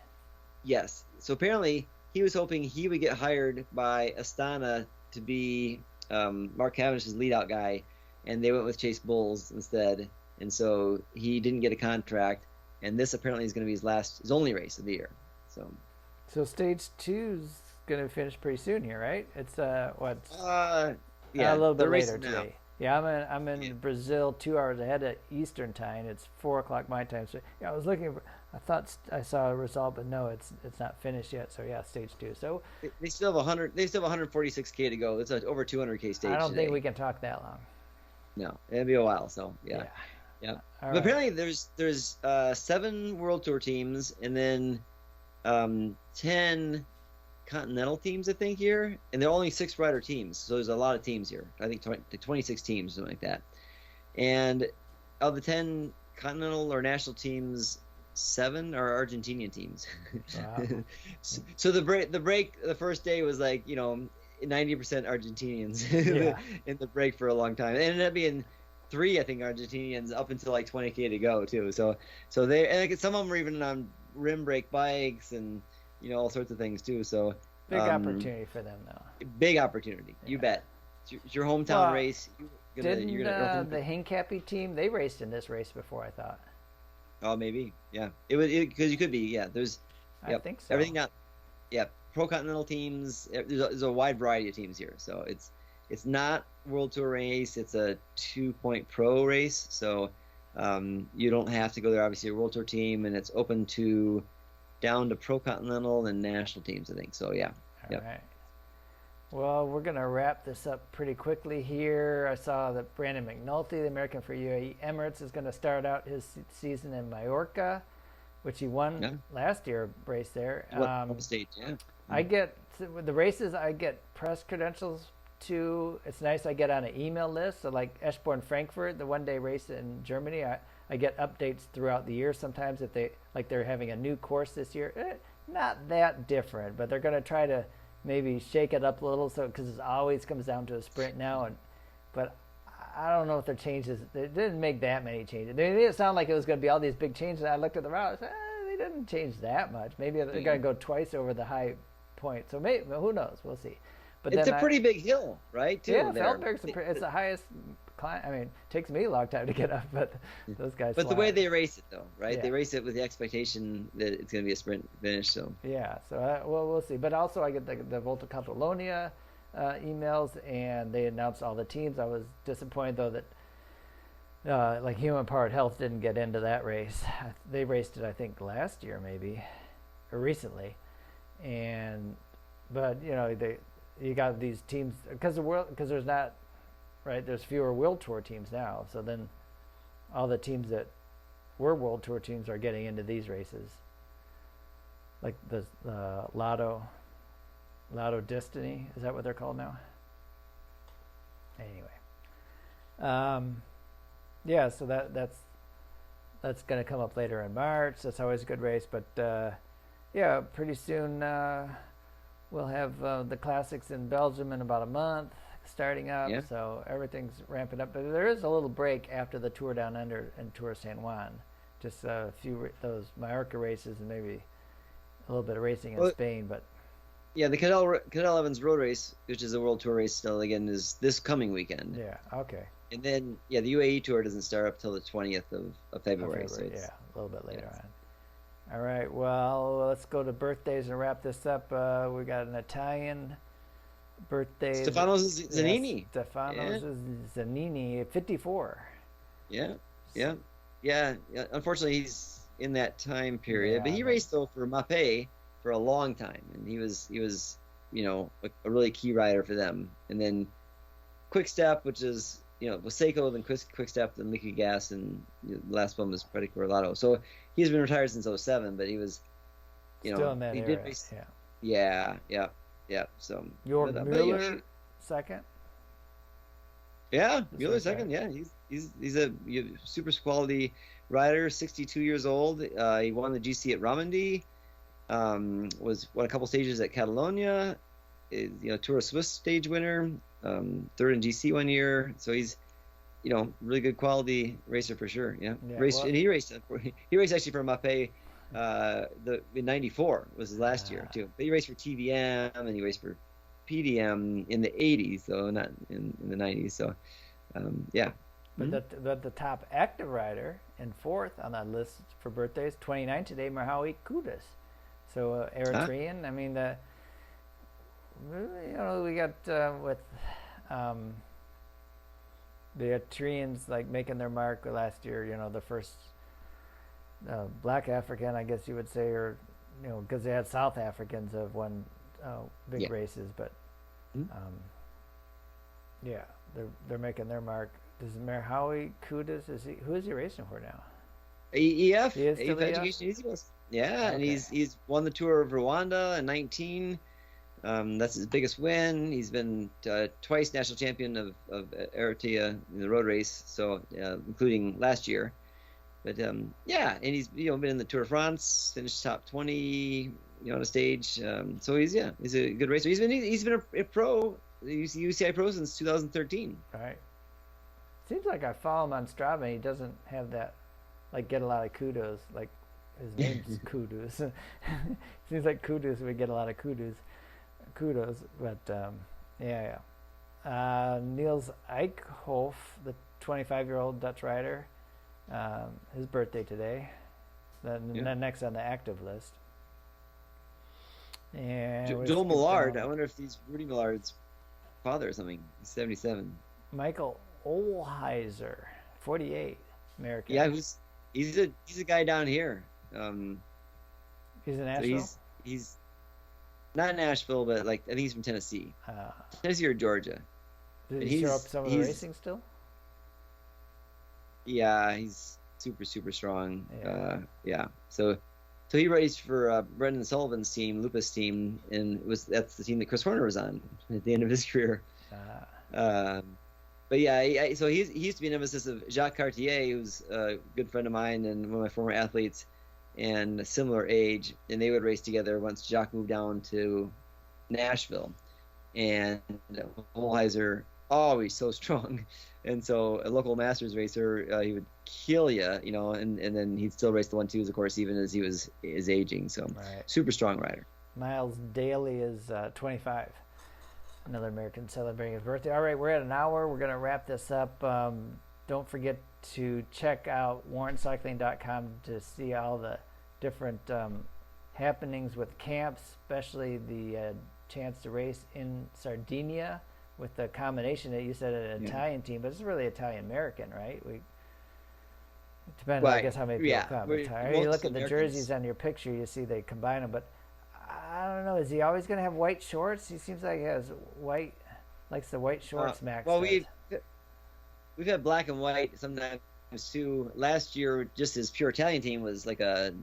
Yes. So apparently he was hoping he would get hired by Astana to be Mark Cavendish's lead-out guy, and they went with Chase Bulls instead. And so he didn't get a contract, and this apparently is going to be his only race of the year. So stage 2's going to finish pretty soon here, right? It's what? Yeah, a little bit later now. today. Yeah, I'm in Brazil 2 hours ahead of Eastern time. It's 4:00 my time. So yeah, I was looking for. I thought I saw a result, but no, it's not finished yet. So yeah, stage 2. So they still have 100. They still have 146K to go. It's over 200K stage. I don't think we can talk that long. No, it'll be a while. So yeah. But right. apparently there's 7 World Tour teams and then 10 Continental teams I think here, and they're only 6 rider teams. So there's a lot of teams here. I think 26 teams, something like that. And of the 10 Continental or national teams, 7 are Argentinian teams. Wow. So the first day was like 90% Argentinians in the break for a long time. It ended up being 3, I think, Argentinians up until like 20K to go too. So they, and like some of them were even on rim brake bikes and all sorts of things too. So big opportunity for them though. Big opportunity, you bet. It's your hometown race. Didn't the Hincapie team, they raced in this race before? I thought. Oh, maybe. Yeah. It would, because you could be. Yeah. There's. I think so. Everything got. Yeah. Pro Continental teams. There's a wide variety of teams here. So it's not World Tour race. It's a 2-point pro race. So you don't have to go there. Obviously, a World Tour team, and it's open to down to Pro Continental and national teams, I think. So yeah. All right. Well, we're going to wrap this up pretty quickly here. I saw that Brandon McNulty, the American for UAE Emirates, is going to start out his season in Mallorca which he won Yeah. last year race there. What stage? Yeah. I get with the races. I get press credentials too. It's nice. I get on an email list. So like Eschborn Frankfurt, the one-day race in Germany, I get updates throughout the year. Sometimes if they're having a new course this year, not that different, but they're going to try to maybe shake it up a little. So because it always comes down to a sprint now, but I don't know if their changes. They didn't make that many changes. They made it sound like it was going to be all these big changes. I looked at the route. I said, they didn't change that much. Maybe they're going to go twice over the high point. So maybe who knows? We'll see. But it's a pretty big hill, right? Too, yeah, Feldberg's it's the highest climb. I mean, it takes me a long time to get up, but those guys. But the way they race it, though, right? Yeah. They race it with the expectation that it's going to be a sprint finish. So yeah, so we'll see. But also, I get the Volta Catalonia emails, and they announced all the teams. I was disappointed though that like Human Powered Health didn't get into that race. They raced it, I think, last year maybe, or recently, but you got these teams because there's not, right? There's fewer World Tour teams now, so then all the teams that were World Tour teams are getting into these races, like the Lotto Destiny. Is that what they're called now? Anyway, yeah. So that's going to come up later in March. That's always a good race, but yeah, pretty soon. We'll have the classics in Belgium in about a month starting up, so everything's ramping up. But there is a little break after the Tour Down Under and Tour San Juan. Just a few those Mallorca races and maybe a little bit of racing in Spain. But yeah, the Cadel Evans Road Race, which is a World Tour race still, again, is this coming weekend. Yeah, okay. And then, the UAE Tour doesn't start up till the 20th of February. So yeah, a little bit later on. All right, well, let's go to birthdays and wrap this up. We got an Italian birthday. Stefano Zanini. Stefano Zanini, 54. Yeah. Unfortunately, he's in that time period. But he raced, though, for Mapei for a long time. And he was a really key rider for them. And then Quick Step, which is, Waseco, then Quick Step, then Liquid Gas, and the last one was Predic Correlato. So he's been retired since 2007, but he was, still in that he era. did race. Yeah. So Mueller second. Yeah, Mueller second. Yeah, he's a super quality rider. 62 years old. He won the GC at Romandy. Won a couple stages at Catalonia. Tour of Swiss stage winner. Third in GC one year. So he's really good quality racer for sure. And he raced actually for Mapei in '94 was his last year too. But he raced for TVM and he raced for PDM in the '80s, so not in the '90s. So But the top active rider and fourth on that list for birthdays, 29 today, Marhawi Kudus. So Eritrean. I mean, we got with the Eritreans like making their mark last year. The first Black African, I guess you would say, or because they had South Africans have won big races, but they're making their mark. Does Marhawi Kudus who is he racing for now? EF. He is still Education Easy Bus. Yeah, and he's won the Tour of Rwanda in 19. That's his biggest win. He's been twice national champion of Eritrea in the road race, so including last year. But and he's been in the Tour de France, finished top 20 on a stage. So he's a good racer. He's been a pro, UCI pro since 2013. Right. Seems like I follow him on Strava, and he doesn't have that get a lot of kudos. Like his name's Kudus. Seems like Kudus would get a lot of kudos, but Niels Eickhoff, the 25-year-old Dutch rider, his birthday today. Then next on the active list. And Joel Millard. I wonder if he's Rudy Millard's father or something. He's 77. Michael Olheiser, 48, American. Yeah, he's a guy down here. He's in Nashville. So he's not in Nashville, but I think he's from Tennessee. Tennessee or Georgia. Did he show up some of the racing still? Yeah, he's super, super strong. So So he raced for Brendan Sullivan's team, Lupus team, and that's the team that Chris Horner was on at the end of his career. Um, but yeah, so he used to be a nemesis of Jacques Cartier, who's a good friend of mine and one of my former athletes, and a similar age. And they would race together once Jacques moved down to Nashville. And Holheiser, always so strong. And so a local masters racer, he would kill you, you know, and then he'd still race the 1-2s, of course, even as he is aging. So super strong rider. Miles Daly is 25. Another American celebrating his birthday. All right, we're at an hour. We're going to wrap this up. Don't forget to check out warrencycling.com to see all the different happenings with camps, especially the chance to race in Sardinia with the combination that you said an Italian team, but it's really Italian-American, right? Depends, I guess, how many people come. You look at the jerseys on your picture, you see they combine them, but I don't know. Is he always going to have white shorts? He seems like he has likes the white shorts, Max. Well, we've had black and white sometimes too. Last year, just his pure Italian team was like a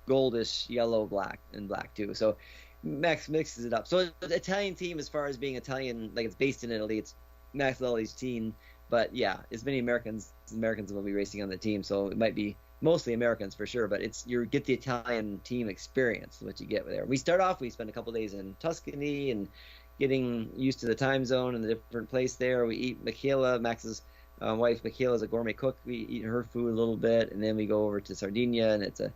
goldish yellow, black, and black too. So Max mixes it up. So the Italian team, as far as being Italian, like it's based in Italy, it's Max Lelli's team. But yeah, as many Americans will be racing on the team, so it might be mostly Americans for sure. But you get the Italian team experience, what you get there. We start off, we spend a couple days in Tuscany and getting used to the time zone and the different place there. We eat Michaela, Max's wife. Michaela is a gourmet cook. We eat her food a little bit, and then we go over to Sardinia, and it's a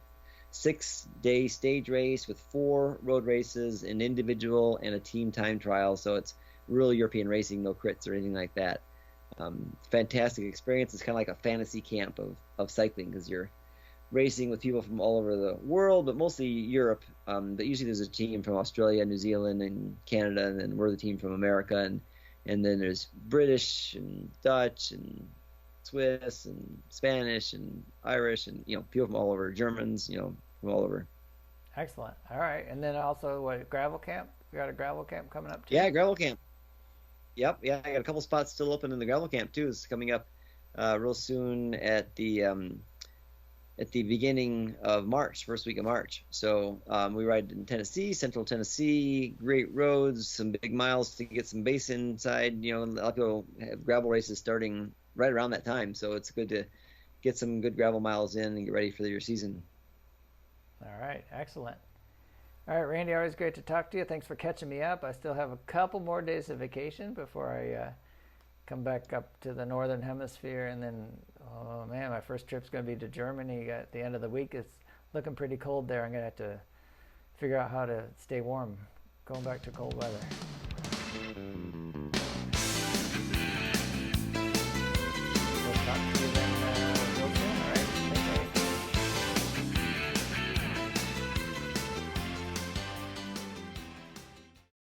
6-day stage race with 4 road races, an individual and a team time trial. So it's real European racing, no crits or anything like that. Fantastic experience. It's kind of like a fantasy camp of cycling, because you're racing with people from all over the world, but mostly Europe. But usually there's a team from Australia, New Zealand, and Canada, and then we're the team from America, and then there's British and Dutch and Swiss and Spanish and Irish, and people from all over, Germans, from all over. Excellent. All right, and then also gravel camp? You got a gravel camp coming up too? Yeah, gravel camp. Yep, yeah, I got a couple spots still open in the gravel camp too. It's coming up real soon at the beginning of March, first week of March. So we ride in Tennessee, Central Tennessee, great roads, some big miles to get some base inside. A lot of people have gravel races starting right around that time, so it's good to get some good gravel miles in and get ready for your season. All right, excellent. All right, Randy, always great to talk to you. Thanks for catching me up. I still have a couple more days of vacation before I come back up to the Northern Hemisphere. And then, oh man, my first trip's going to be to Germany at the end of the week. It's looking pretty cold there. I'm going to have to figure out how to stay warm going back to cold weather.